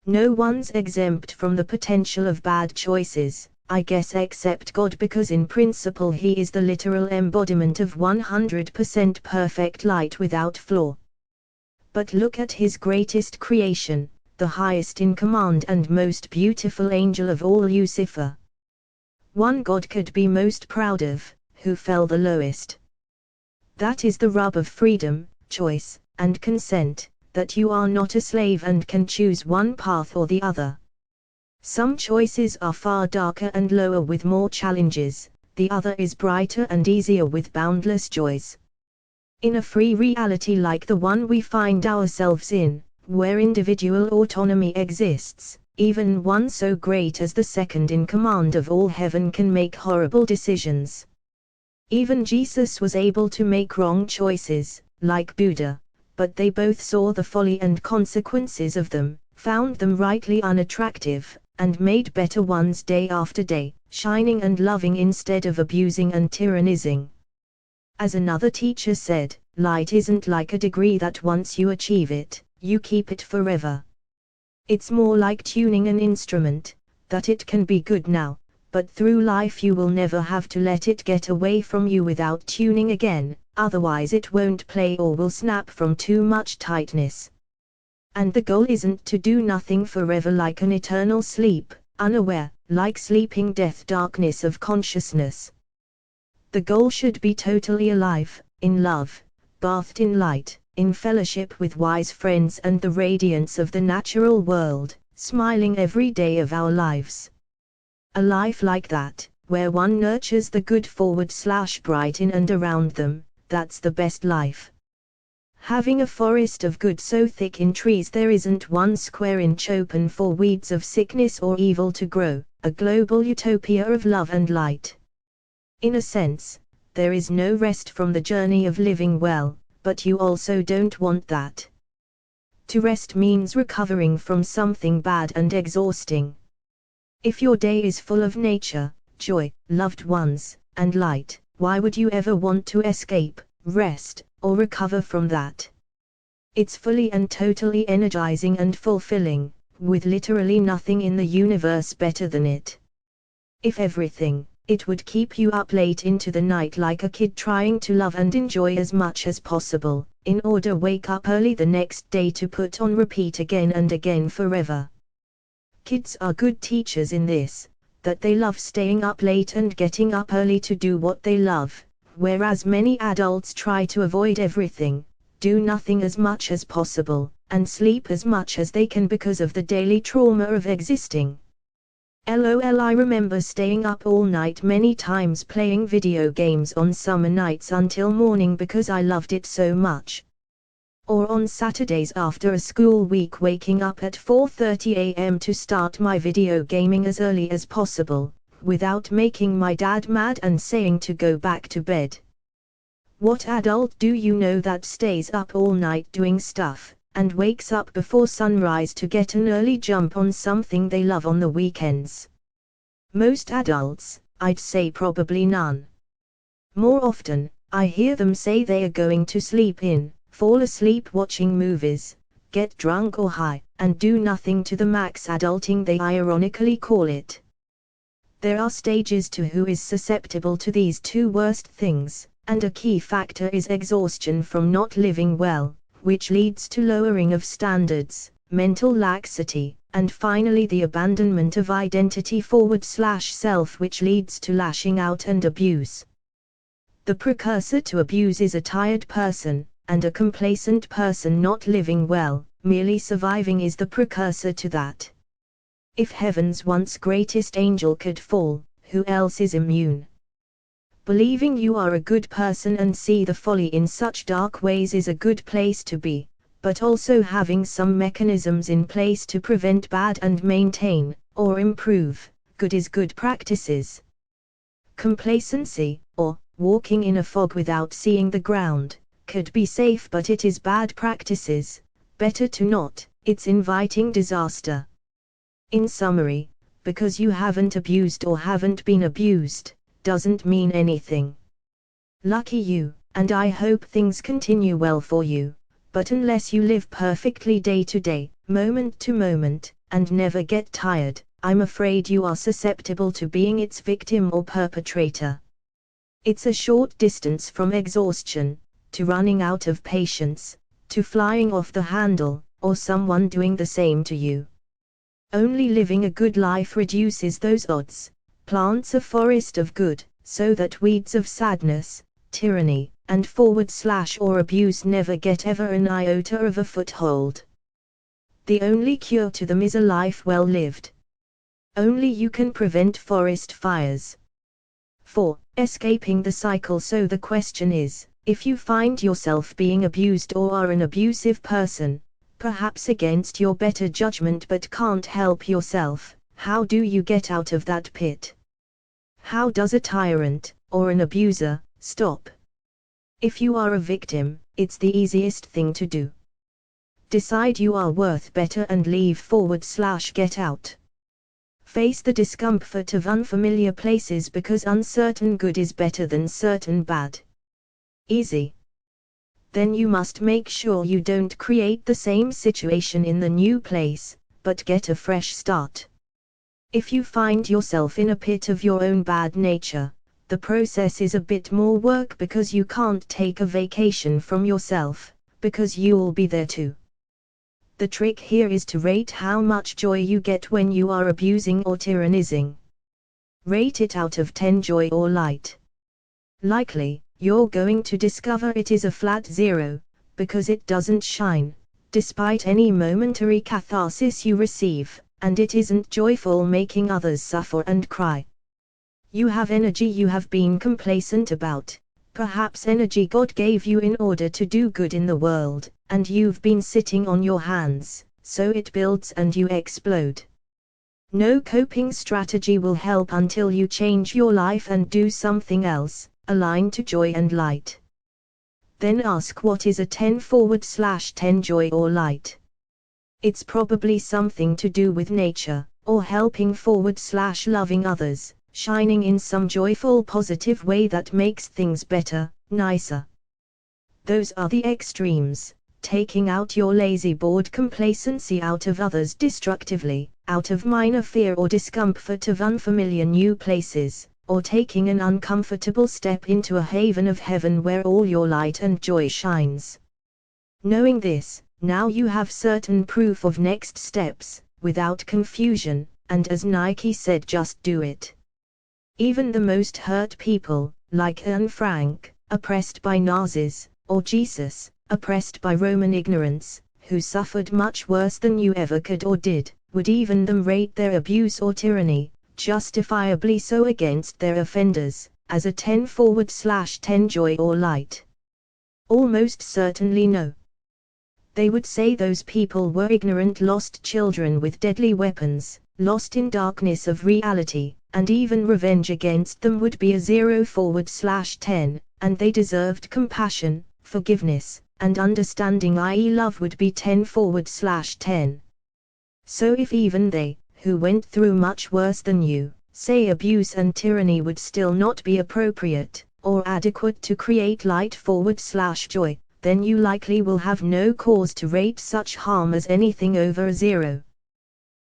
No one's exempt from the potential of bad choices, I guess except God because in principle he is the literal embodiment of 100% perfect light without flaw. But look at his greatest creation, the highest in command and most beautiful angel of all, Lucifer. One God could be most proud of, who fell the lowest. That is the rub of freedom, choice, and consent, that you are not a slave and can choose one path or the other. Some choices are far darker and lower with more challenges, the other is brighter and easier with boundless joys. In a free reality like the one we find ourselves in, where individual autonomy exists, even one so great as the second in command of all heaven can make horrible decisions. Even Jesus was able to make wrong choices, like Buddha, but they both saw the folly and consequences of them, found them rightly unattractive, and made better ones day after day, shining and loving instead of abusing and tyrannizing. As another teacher said, light isn't like a degree that once you achieve it, you keep it forever. It's more like tuning an instrument, that it can be good now, but through life you will never have to let it get away from you without tuning again, otherwise it won't play or will snap from too much tightness. And the goal isn't to do nothing forever like an eternal sleep, unaware, like sleeping death darkness of consciousness. The goal should be totally alive, in love, bathed in light, in fellowship with wise friends and the radiance of the natural world, smiling every day of our lives. A life like that, where one nurtures the good /bright in and around them, that's the best life. Having a forest of good so thick in trees there isn't 1 square inch open for weeds of sickness or evil to grow, a global utopia of love and light. In a sense, there is no rest from the journey of living well, but you also don't want that. To rest means recovering from something bad and exhausting. If your day is full of nature, joy, loved ones, and light, why would you ever want to escape, rest, or recover from that? It's fully and totally energizing and fulfilling, with literally nothing in the universe better than it. If everything, it would keep you up late into the night like a kid trying to love and enjoy as much as possible, in order wake up early the next day to put on repeat again and again forever. Kids are good teachers in this, that they love staying up late and getting up early to do what they love, whereas many adults try to avoid everything, do nothing as much as possible, and sleep as much as they can because of the daily trauma of existing. LOL, I remember staying up all night many times playing video games on summer nights until morning because I loved it so much. Or on Saturdays after a school week waking up at 4:30 a.m. to start my video gaming as early as possible, without making my dad mad and saying to go back to bed. What adult do you know that stays up all night doing stuff, and wakes up before sunrise to get an early jump on something they love on the weekends? Most adults, I'd say probably none. More often, I hear them say they are going to sleep in, fall asleep watching movies, get drunk or high, and do nothing to the max adulting they ironically call it. There are stages to who is susceptible to these 2 worst things, and a key factor is exhaustion from not living well, which leads to lowering of standards, mental laxity, and finally the abandonment of identity /self, which leads to lashing out and abuse. The precursor to abuse is a tired person, and a complacent person not living well, merely surviving is the precursor to that. If heaven's once greatest angel could fall, who else is immune? Believing you are a good person and see the folly in such dark ways is a good place to be, but also having some mechanisms in place to prevent bad and maintain, or improve, good is good practices. Complacency, or walking in a fog without seeing the ground, could be safe but it is bad practices, better to not, it's inviting disaster. In summary, because you haven't abused or haven't been abused, doesn't mean anything. Lucky you, and I hope things continue well for you, but unless you live perfectly day to day, moment to moment, and never get tired, I'm afraid you are susceptible to being its victim or perpetrator. It's a short distance from exhaustion, to running out of patience, to flying off the handle, or someone doing the same to you. Only living a good life reduces those odds, plants a forest of good, so that weeds of sadness, tyranny, and or abuse never get ever an iota of a foothold. The only cure to them is a life well lived. Only you can prevent forest fires. 4. Escaping the cycle. So the question is, if you find yourself being abused or are an abusive person, perhaps against your better judgment but can't help yourself, how do you get out of that pit? How does a tyrant, or an abuser, stop? If you are a victim, it's the easiest thing to do. Decide you are worth better and leave /get out. Face the discomfort of unfamiliar places because uncertain good is better than certain bad. Easy. Then you must make sure you don't create the same situation in the new place, but get a fresh start. If you find yourself in a pit of your own bad nature, the process is a bit more work because you can't take a vacation from yourself, because you'll be there too. The trick here is to rate how much joy you get when you are abusing or tyrannizing. Rate it out of 10 joy or light. Likely, you're going to discover it is a flat 0, because it doesn't shine, despite any momentary catharsis you receive, and it isn't joyful making others suffer and cry. You have energy you have been complacent about, perhaps energy God gave you in order to do good in the world, and you've been sitting on your hands, so it builds and you explode. No coping strategy will help until you change your life and do something else, aligned to joy and light. Then ask, what is a 10/10 joy or light? It's probably something to do with nature, or helping/loving others, shining in some joyful positive way that makes things better, nicer. Those are the extremes, taking out your lazy bored complacency out of others destructively, out of minor fear or discomfort of unfamiliar new places, or taking an uncomfortable step into a haven of heaven where all your light and joy shines. Knowing this, now you have certain proof of next steps, without confusion, and as Nike said, just do it. Even the most hurt people, like Anne Frank, oppressed by Nazis, or Jesus, oppressed by Roman ignorance, who suffered much worse than you ever could or did, would even them rate their abuse or tyranny, justifiably so against their offenders, as a 10/10 joy or light? Almost certainly no. They would say those people were ignorant lost children with deadly weapons, lost in darkness of reality, and even revenge against them would be a 0/10, and they deserved compassion, forgiveness, and understanding, i.e. love, would be 10/10. So if even they, who went through much worse than you, say abuse and tyranny would still not be appropriate, or adequate to create light/joy, then you likely will have no cause to rate such harm as anything over a 0.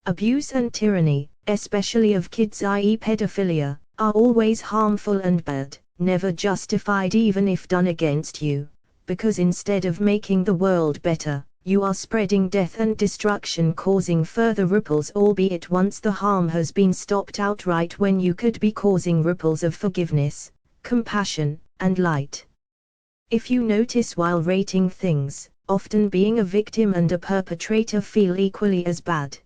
Abuse and tyranny, especially of kids, i.e. pedophilia, are always harmful and bad, never justified even if done against you, because instead of making the world better, you are spreading death and destruction, causing further ripples, albeit once the harm has been stopped outright, when you could be causing ripples of forgiveness, compassion, and light. If you notice while rating things, often being a victim and a perpetrator feel equally as bad.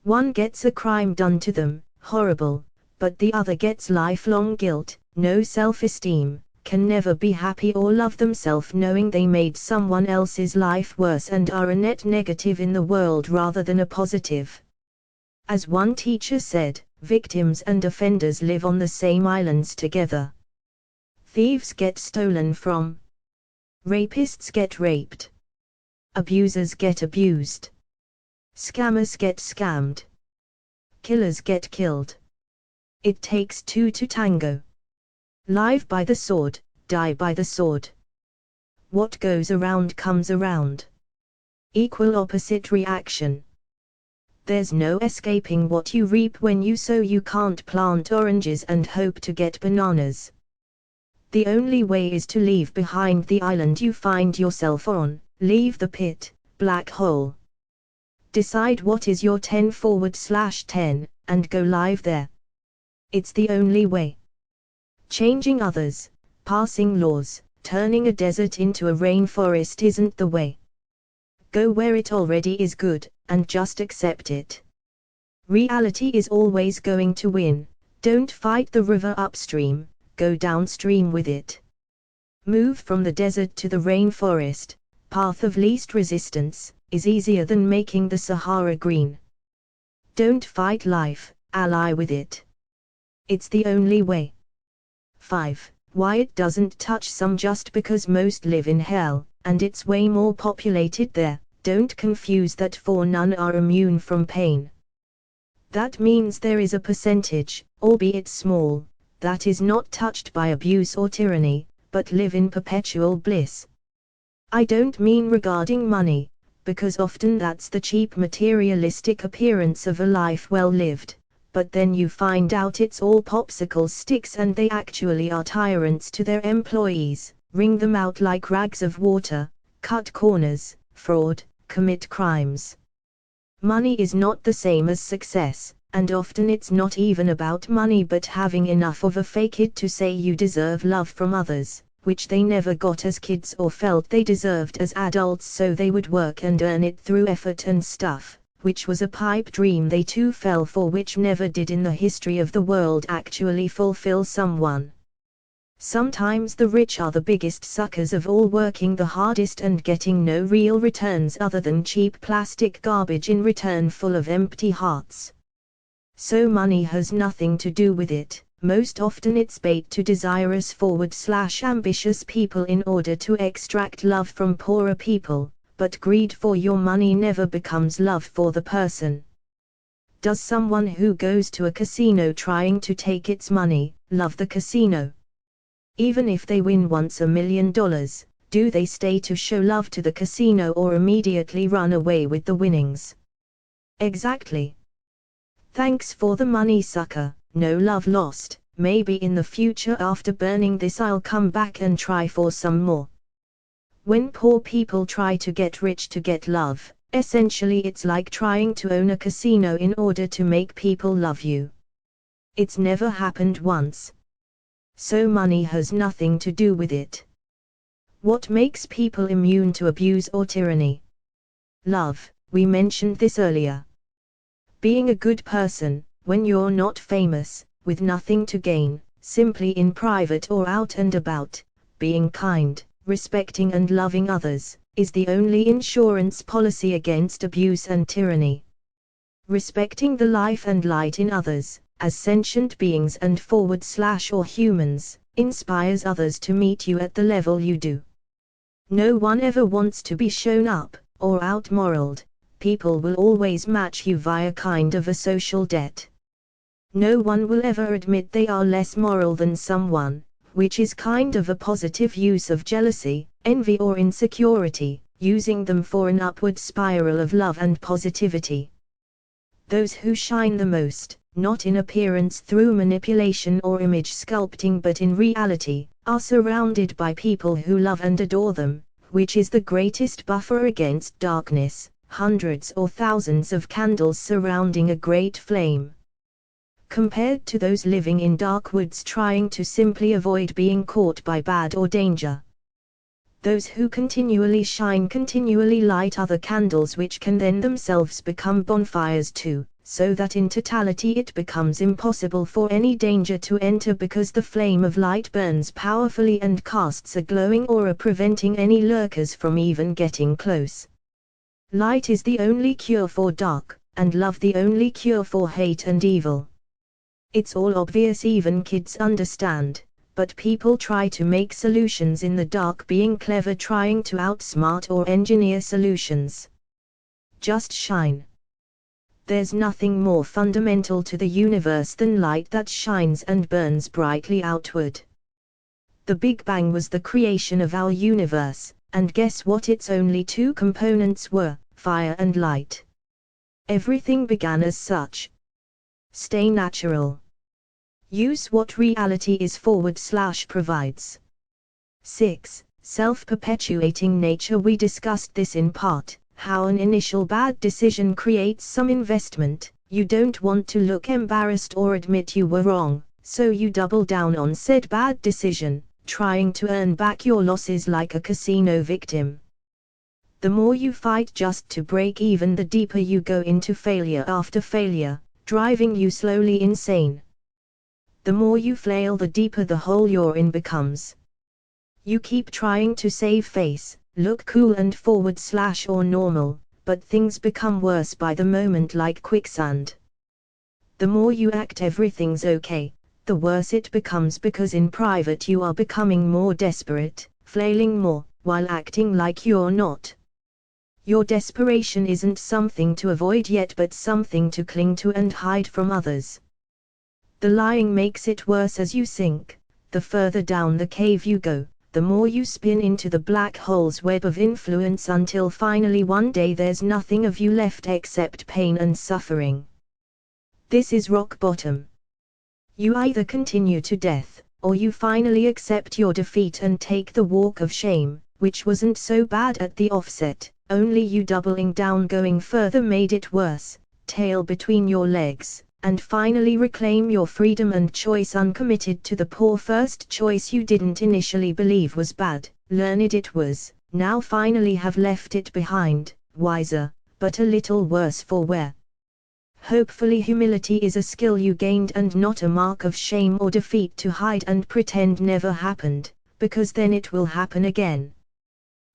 One gets a crime done to them, horrible, but the other gets lifelong guilt, no self-esteem, can never be happy or love themselves, knowing they made someone else's life worse and are a net negative in the world rather than a positive. As one teacher said, victims and offenders live on the same islands together. Thieves get stolen from. Rapists get raped. Abusers get abused. Scammers get scammed. Killers get killed. It takes two to tango. Live by the sword, die by the sword. What goes around comes around. Equal opposite reaction. There's no escaping what you reap when you sow. You can't plant oranges and hope to get bananas. The only way is to leave behind the island you find yourself on, leave the pit, black hole. Decide what is your 10/10, and go live there. It's the only way. Changing others, passing laws, turning a desert into a rainforest isn't the way. Go where it already is good, and just accept it. Reality is always going to win. Don't fight the river upstream, go downstream with it. Move from the desert to the rainforest, path of least resistance, is easier than making the Sahara green. Don't fight life, ally with it. It's the only way. 5. Why it doesn't touch some just because most live in hell, and it's way more populated there. Don't confuse that, for none are immune from pain. That means there is a percentage, albeit small, that is not touched by abuse or tyranny, but live in perpetual bliss. I don't mean regarding money, because often that's the cheap materialistic appearance of a life well lived, but then you find out it's all popsicle sticks and they actually are tyrants to their employees, wring them out like rags of water, cut corners, fraud, commit crimes. Money is not the same as success, and often it's not even about money but having enough of a fake it to say you deserve love from others, which they never got as kids or felt they deserved as adults, so they would work and earn it through effort and stuff, which was a pipe dream they too fell for, which never did in the history of the world actually fulfill someone. Sometimes the rich are the biggest suckers of all, working the hardest and getting no real returns other than cheap plastic garbage in return, full of empty hearts. So money has nothing to do with it. Most often it's bait to desirous /ambitious people in order to extract love from poorer people, but greed for your money never becomes love for the person. Does someone who goes to a casino trying to take its money love the casino? Even if they win once $1 million, do they stay to show love to the casino or immediately run away with the winnings? Exactly. Thanks for the money, sucker. No love lost. Maybe in the future after burning this I'll come back and try for some more. When poor people try to get rich to get love, essentially it's like trying to own a casino in order to make people love you. It's never happened once. So money has nothing to do with it. What makes people immune to abuse or tyranny? Love. We mentioned this earlier. Being a good person, when you're not famous, with nothing to gain, simply in private or out and about, being kind, respecting and loving others, is the only insurance policy against abuse and tyranny. Respecting the life and light in others, as sentient beings and or humans, inspires others to meet you at the level you do. No one ever wants to be shown up, or out-moraled. People will always match you via kind of a social debt. No one will ever admit they are less moral than someone, which is kind of a positive use of jealousy, envy or insecurity, using them for an upward spiral of love and positivity. Those who shine the most, not in appearance through manipulation or image sculpting but in reality, are surrounded by people who love and adore them, which is the greatest buffer against darkness, hundreds or thousands of candles surrounding a great flame. Compared to those living in dark woods trying to simply avoid being caught by bad or danger. Those who continually shine continually light other candles which can then themselves become bonfires too, so that in totality it becomes impossible for any danger to enter because the flame of light burns powerfully and casts a glowing aura preventing any lurkers from even getting close. Light is the only cure for dark, and love the only cure for hate and evil. It's all obvious, even kids understand. But people try to make solutions in the dark, being clever, trying to outsmart or engineer solutions. Just shine. There's nothing more fundamental to the universe than light that shines and burns brightly outward. The Big Bang was the creation of our universe, and guess what its only two components were, fire and light. Everything began as such. Stay natural. Use what reality is / provides. 6. Self-perpetuating nature. We discussed this in part, how an initial bad decision creates some investment. You don't want to look embarrassed or admit you were wrong, so you double down on said bad decision, trying to earn back your losses like a casino victim. The more you fight just to break even, the deeper you go into failure after failure, driving you slowly insane. The more you flail, the deeper the hole you're in becomes. You keep trying to save face, look cool and forward / or normal, but things become worse by the moment like quicksand. The more you act everything's okay, the worse it becomes, because in private you are becoming more desperate, flailing more, while acting like you're not. Your desperation isn't something to avoid yet but something to cling to and hide from others. The lying makes it worse as you sink, the further down the cave you go, the more you spin into the black hole's web of influence until finally one day there's nothing of you left except pain and suffering. This is rock bottom. You either continue to death, or you finally accept your defeat and take the walk of shame, which wasn't so bad at the offset, only you doubling down going further made it worse, tail between your legs, and finally reclaim your freedom and choice uncommitted to the poor first choice you didn't initially believe was bad, learned it was, now finally have left it behind, wiser, but a little worse for wear. Hopefully humility is a skill you gained and not a mark of shame or defeat to hide and pretend never happened, because then it will happen again.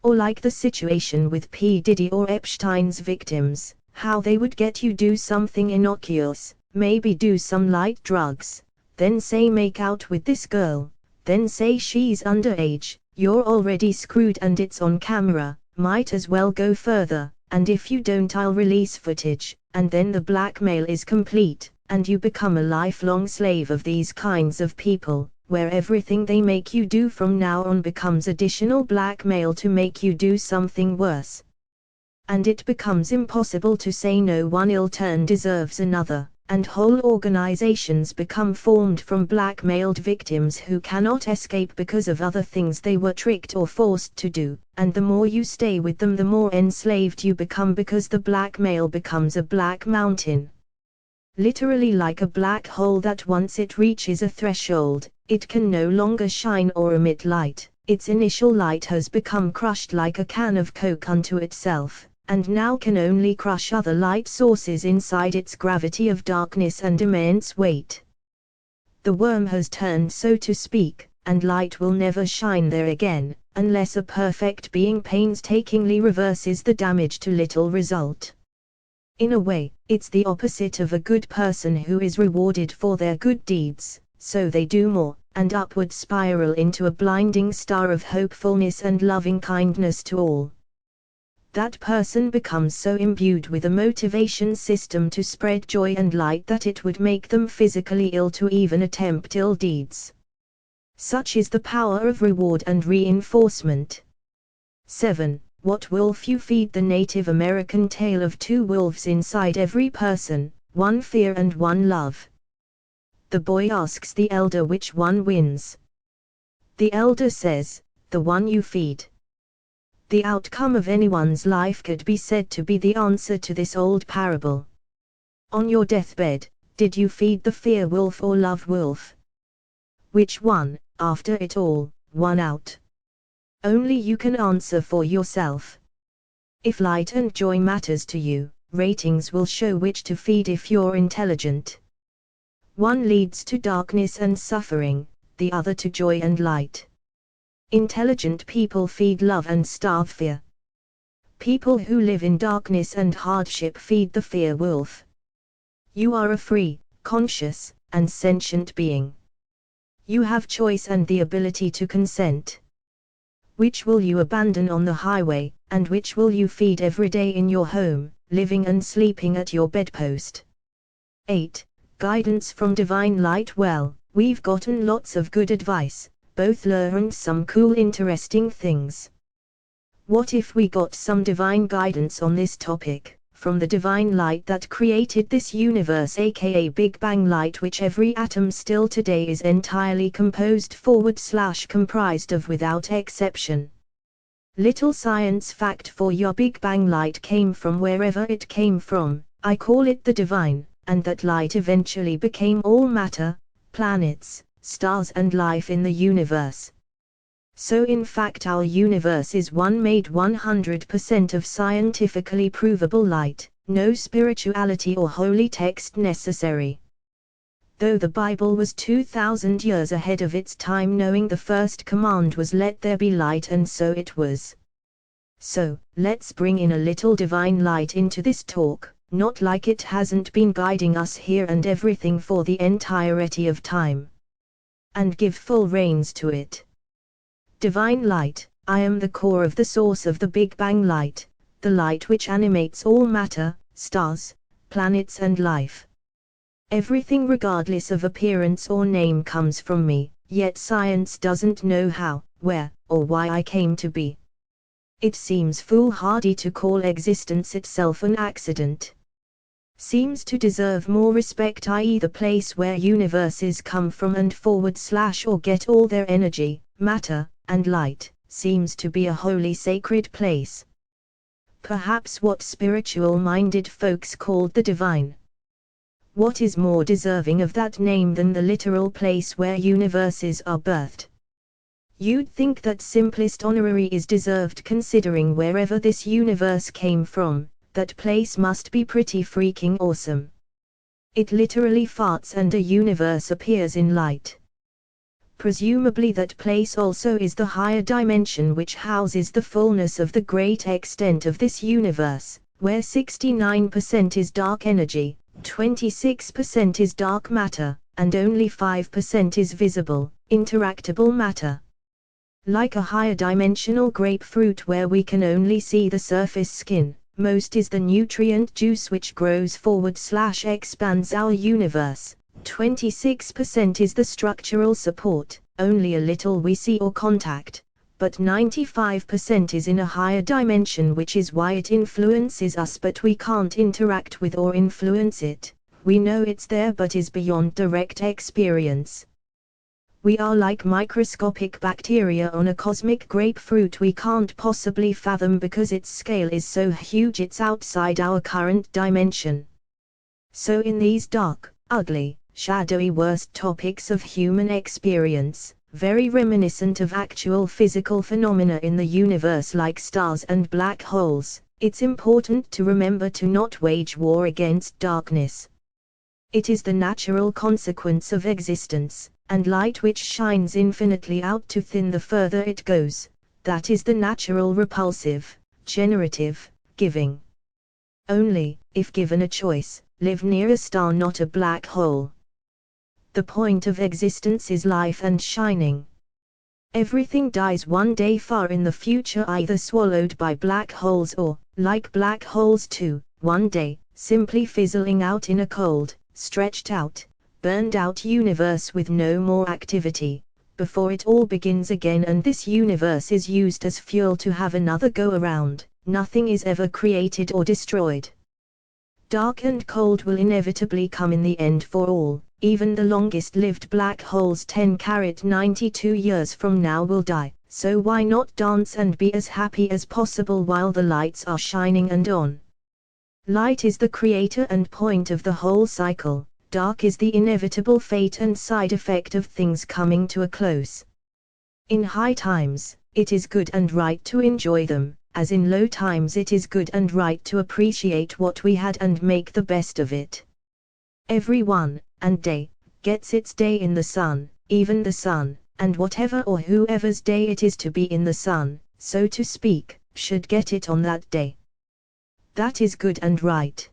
Or like the situation with P. Diddy or Epstein's victims, how they would get you do something innocuous, maybe do some light drugs, then say make out with this girl, then say she's underage, you're already screwed and it's on camera, might as well go further, and if you don't I'll release footage, and then the blackmail is complete, and you become a lifelong slave of these kinds of people, where everything they make you do from now on becomes additional blackmail to make you do something worse. And it becomes impossible to say no, one ill turn deserves another, and whole organizations become formed from blackmailed victims who cannot escape because of other things they were tricked or forced to do, and the more you stay with them the more enslaved you become because the blackmail becomes a black mountain. Literally like a black hole that once it reaches a threshold, it can no longer shine or emit light, its initial light has become crushed like a can of Coke unto itself, and now can only crush other light sources inside its gravity of darkness and immense weight. The worm has turned, so to speak, and light will never shine there again, unless a perfect being painstakingly reverses the damage to little result. In a way, it's the opposite of a good person who is rewarded for their good deeds, so they do more, and upward spiral into a blinding star of hopefulness and loving kindness to all. That person becomes so imbued with a motivation system to spread joy and light that it would make them physically ill to even attempt ill deeds. Such is the power of reward and reinforcement. 7. What wolf you feed? The Native American tale of two wolves inside every person, one fear and one love. The boy asks the elder which one wins. The elder says, the one you feed. The outcome of anyone's life could be said to be the answer to this old parable. On your deathbed, did you feed the fear wolf or love wolf? Which one, after it all, won out? Only you can answer for yourself. If light and joy matters to you, ratings will show which to feed if you're intelligent. One leads to darkness and suffering, the other to joy and light. Intelligent people feed love and starve fear. People who live in darkness and hardship feed the fear wolf. You are a free, conscious, and sentient being. You have choice and the ability to consent. Which will you abandon on the highway, and which will you feed every day in your home, living and sleeping at your bedpost? 8. Guidance from divine light. Well, we've gotten lots of good advice, both learned some cool interesting things. What if we got some divine guidance on this topic, from the divine light that created this universe, aka Big Bang light, which every atom still today is entirely comprised of without exception. Little science fact for your Big Bang light came from wherever it came from, I call it the divine, and that light eventually became all matter, planets, stars and life in the universe. So in fact our universe is one made 100% of scientifically provable light, no spirituality or holy text necessary. Though the Bible was 2,000 years ahead of its time, knowing the first command was let there be light, and so it was. So, let's bring in a little divine light into this talk, not like it hasn't been guiding us here and everything for the entirety of time. And give full reins to it. Divine light, I am the core of the source of the Big Bang light, the light which animates all matter, stars, planets and life. Everything regardless of appearance or name comes from me, yet science doesn't know how, where, or why I came to be. It seems foolhardy to call existence itself an accident. Seems to deserve more respect, i.e. the place where universes come from and / or get all their energy, matter, and light, seems to be a holy sacred place. Perhaps what spiritual-minded folks called the divine. What is more deserving of that name than the literal place where universes are birthed? You'd think that simplest honorary is deserved considering wherever this universe came from, that place must be pretty freaking awesome. It literally farts and a universe appears in light. Presumably that place also is the higher dimension which houses the fullness of the great extent of this universe, where 69% is dark energy, 26% is dark matter, and only 5% is visible, interactable matter. Like a higher dimensional grapefruit where we can only see the surface skin, most is the nutrient juice which grows forward / expands our universe, 26% is the structural support, only a little we see or contact, but 95% is in a higher dimension, which is why it influences us but we can't interact with or influence it. We know it's there but is beyond direct experience. We are like microscopic bacteria on a cosmic grapefruit we can't possibly fathom because its scale is so huge it's outside our current dimension. So in these dark, ugly, shadowy worst topics of human experience, very reminiscent of actual physical phenomena in the universe like stars and black holes, it's important to remember to not wage war against darkness. It is the natural consequence of existence, and light which shines infinitely out to thin the further it goes, that is the natural repulsive, generative, giving. Only, if given a choice, live near a star not a black hole. The point of existence is life and shining. Everything dies one day far in the future, either swallowed by black holes or, like black holes too, one day, simply fizzling out in a cold, stretched out, burned out universe with no more activity, before it all begins again and this universe is used as fuel to have another go around. Nothing is ever created or destroyed. Dark and cold will inevitably come in the end for all, even the longest-lived black holes 10-92 years from now will die, so why not dance and be as happy as possible while the lights are shining and on? Light is the creator and point of the whole cycle, dark is the inevitable fate and side effect of things coming to a close. In high times, it is good and right to enjoy them, as in low times it is good and right to appreciate what we had and make the best of it. Everyone, and day, gets its day in the sun, even the sun, and whatever or whoever's day it is to be in the sun, so to speak, should get it on that day. That is good and right.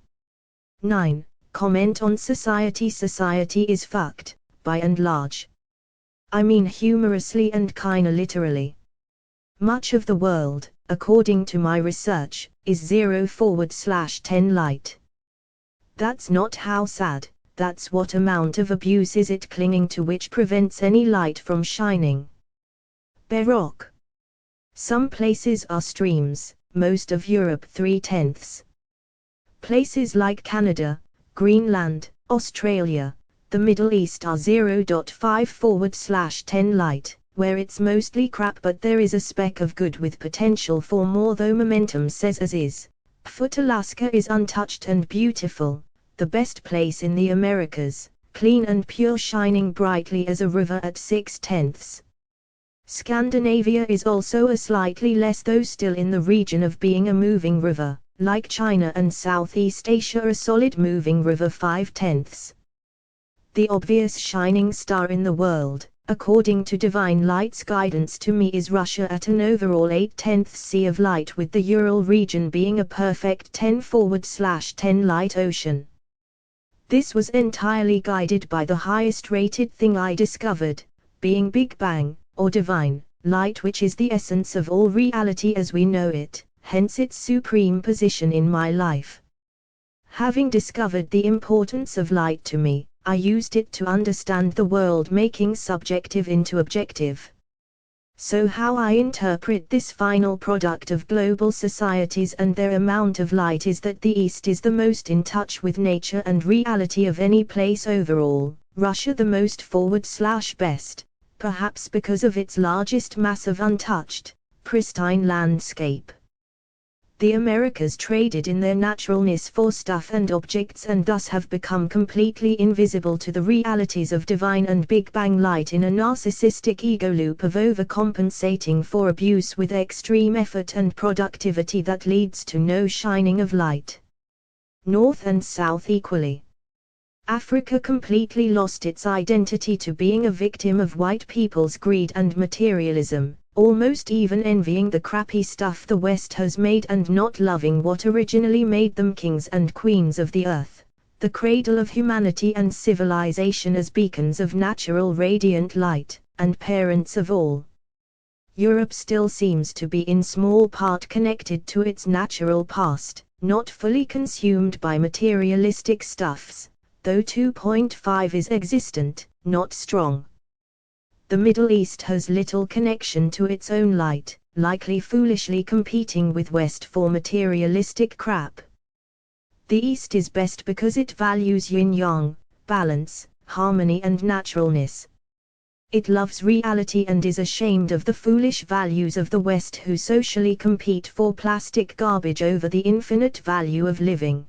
9. Comment on society. Society is fucked, by and large. I mean humorously and kinda literally. Much of the world, according to my research, is 0/10 light. That's not how sad, that's what amount of abuse is it clinging to which prevents any light from shining. Baroque. Some places are streams, most of Europe 3/10. Places like Canada, Greenland, Australia, the Middle East are 0.5/10 light, where it's mostly crap but there is a speck of good with potential for more, though momentum says as is. Alaska is untouched and beautiful, the best place in the Americas, clean and pure, shining brightly as a river at 6/10. Scandinavia is also a slightly less, though still in the region of being a moving river, like China, and Southeast Asia a solid moving river 5/10. The obvious shining star in the world, according to divine light's guidance to me, is Russia at an overall 8/10 sea of light, with the Ural region being a perfect 10/10 light ocean. This was entirely guided by the highest rated thing I discovered, being Big Bang, or divine light, which is the essence of all reality as we know it, hence its supreme position in my life. Having discovered the importance of light to me, I used it to understand the world, making subjective into objective. So how I interpret this final product of global societies and their amount of light is that the East is the most in touch with nature and reality of any place overall, Russia the most forward/best, perhaps because of its largest mass of untouched, pristine landscape. The Americas traded in their naturalness for stuff and objects and thus have become completely invisible to the realities of divine and Big Bang light in a narcissistic ego loop of overcompensating for abuse with extreme effort and productivity that leads to no shining of light. North and South equally. Africa completely lost its identity to being a victim of white people's greed and materialism, almost even envying the crappy stuff the West has made and not loving what originally made them kings and queens of the earth, the cradle of humanity and civilization as beacons of natural radiant light, and parents of all. Europe still seems to be in small part connected to its natural past, not fully consumed by materialistic stuffs, though 2.5 is existent, not strong. The Middle East has little connection to its own light, likely foolishly competing with West for materialistic crap. The East is best because it values yin-yang, balance, harmony and naturalness. It loves reality and is ashamed of the foolish values of the West who socially compete for plastic garbage over the infinite value of living.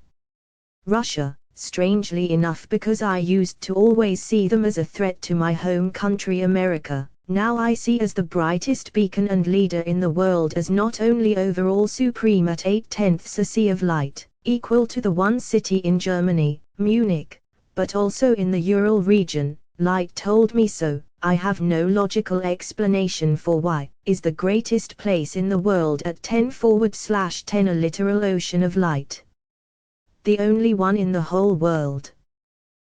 Russia, strangely enough because I used to always see them as a threat to my home country America, now I see as the brightest beacon and leader in the world as not only overall supreme at 8/10 a sea of light, equal to the one city in Germany, Munich, but also in the Ural region, light told me so, I have no logical explanation for why, is the greatest place in the world at 10/10 a literal ocean of light. The only one in the whole world.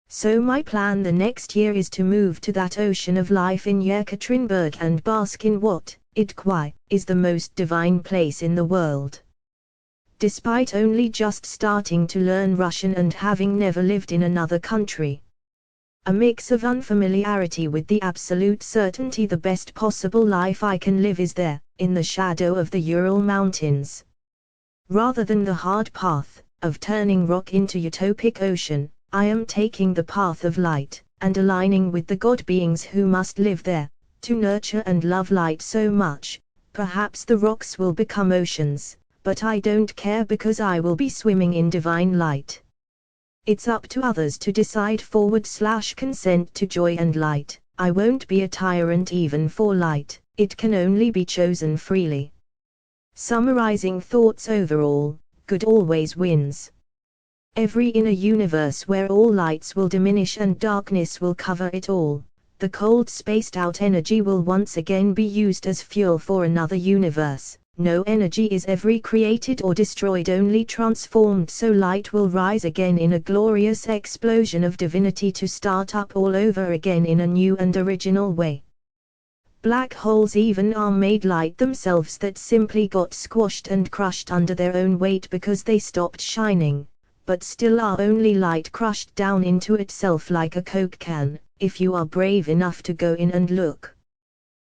So my plan the next year is to move to that ocean of life in Yekaterinburg and bask in what, is the most divine place in the world. Despite only just starting to learn Russian and having never lived in another country. A mix of unfamiliarity with the absolute certainty the best possible life I can live is there, in the shadow of the Ural Mountains. Rather than the hard path of turning rock into utopic ocean, I am taking the path of light, and aligning with the God beings who must live there, to nurture and love light so much, perhaps the rocks will become oceans, but I don't care because I will be swimming in divine light. It's up to others to decide /consent to joy and light, I won't be a tyrant even for light, it can only be chosen freely. Summarizing thoughts overall, good always wins. Every in a universe where all lights will diminish and darkness will cover it all, the cold spaced-out energy will once again be used as fuel for another universe. No energy is ever created or destroyed, only transformed, so light will rise again in a glorious explosion of divinity to start up all over again in a new and original way. Black holes even are made light themselves that simply got squashed and crushed under their own weight because they stopped shining, but still are only light crushed down into itself like a Coke can, if you are brave enough to go in and look.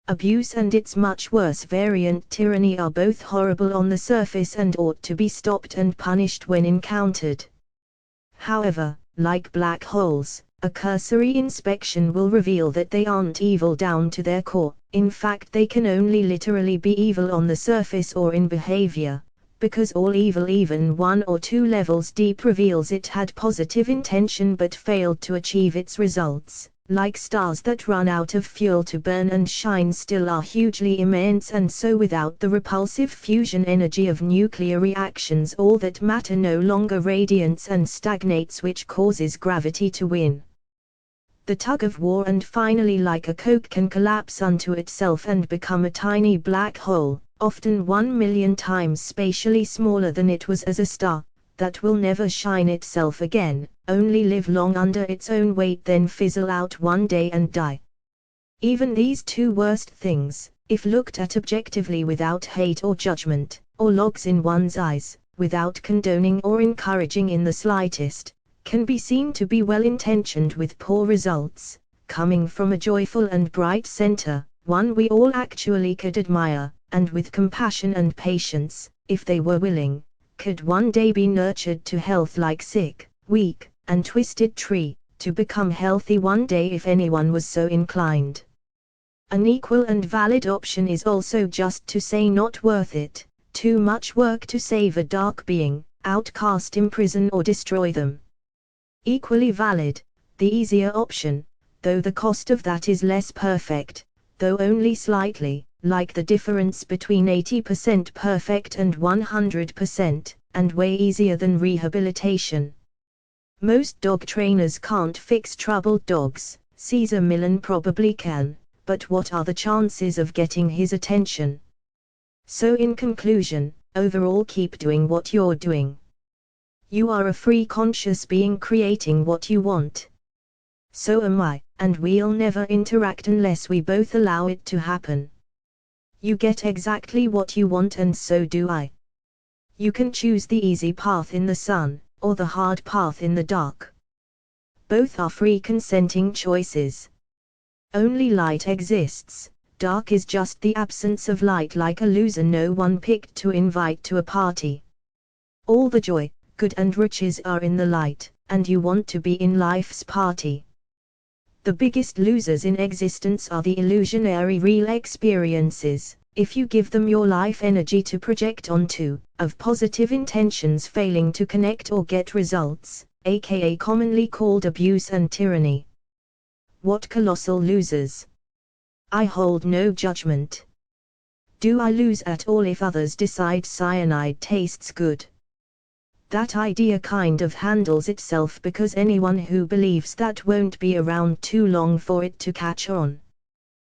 Abuse and its much worse variant tyranny are both horrible on the surface and ought to be stopped and punished when encountered. However, like black holes, a cursory inspection will reveal that they aren't evil down to their core, in fact they can only literally be evil on the surface or in behavior, because all evil even 1 or 2 levels deep reveals it had positive intention but failed to achieve its results, like stars that run out of fuel to burn and shine still are hugely immense, and so without the repulsive fusion energy of nuclear reactions all that matter no longer radiates and stagnates, which causes gravity to win the tug of war, and finally like a Coke can collapse unto itself and become a tiny black hole, often 1 million times spatially smaller than it was as a star, that will never shine itself again, only live long under its own weight, then fizzle out one day and die. Even these two worst things, if looked at objectively without hate or judgment, or logs in one's eyes, without condoning or encouraging in the slightest, can be seen to be well-intentioned with poor results, coming from a joyful and bright center, one we all actually could admire, and with compassion and patience, if they were willing, could one day be nurtured to health like sick, weak, and twisted tree, to become healthy one day if anyone was so inclined. An equal and valid option is also just to say not worth it, too much work to save a dark being, outcast, imprison or destroy them. Equally valid, the easier option, though the cost of that is less perfect, though only slightly, like the difference between 80% perfect and 100%, and way easier than rehabilitation. Most dog trainers can't fix troubled dogs. Caesar Millan probably can, but what are the chances of getting his attention? So in conclusion, overall, keep doing what you're doing. You are a free conscious being creating what you want. So am I, and we'll never interact unless we both allow it to happen. You get exactly what you want and so do I. You can choose the easy path in the sun, or the hard path in the dark. Both are free consenting choices. Only light exists, dark is just the absence of light, like a loser no one picked to invite to a party. All the joy, good and riches are in the light, and you want to be in life's party. The biggest losers in existence are the illusionary real experiences, if you give them your life energy to project onto, of positive intentions failing to connect or get results, aka commonly called abuse and tyranny. What colossal losers! I hold no judgment. Do I lose at all if others decide cyanide tastes good? That idea kind of handles itself, because anyone who believes that won't be around too long for it to catch on.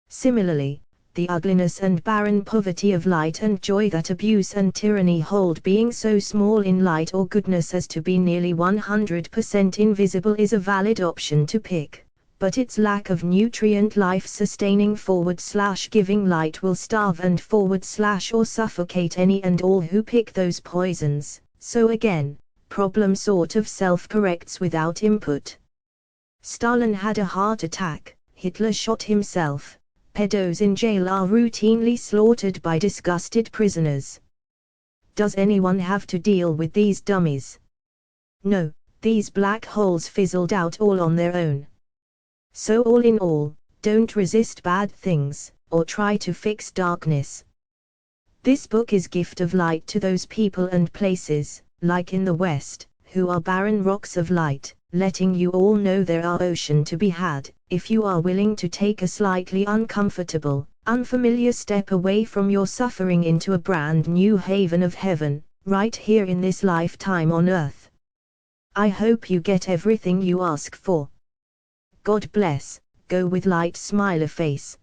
Similarly, the ugliness and barren poverty of light and joy that abuse and tyranny hold, being so small in light or goodness as to be nearly 100% invisible, is a valid option to pick, but its lack of nutrient life-sustaining /giving light will starve and or suffocate any and all who pick those poisons. So again, problem sort of self-corrects without input. Stalin had a heart attack, Hitler shot himself, pedos in jail are routinely slaughtered by disgusted prisoners. Does anyone have to deal with these dummies? No, these black holes fizzled out all on their own. So all in all, don't resist bad things, or try to fix darkness. This book is gift of light to those people and places, like in the West, who are barren rocks of light, letting you all know there are ocean to be had, if you are willing to take a slightly uncomfortable, unfamiliar step away from your suffering into a brand new haven of heaven, right here in this lifetime on earth. I hope you get everything you ask for. God bless. Go with light, smile face.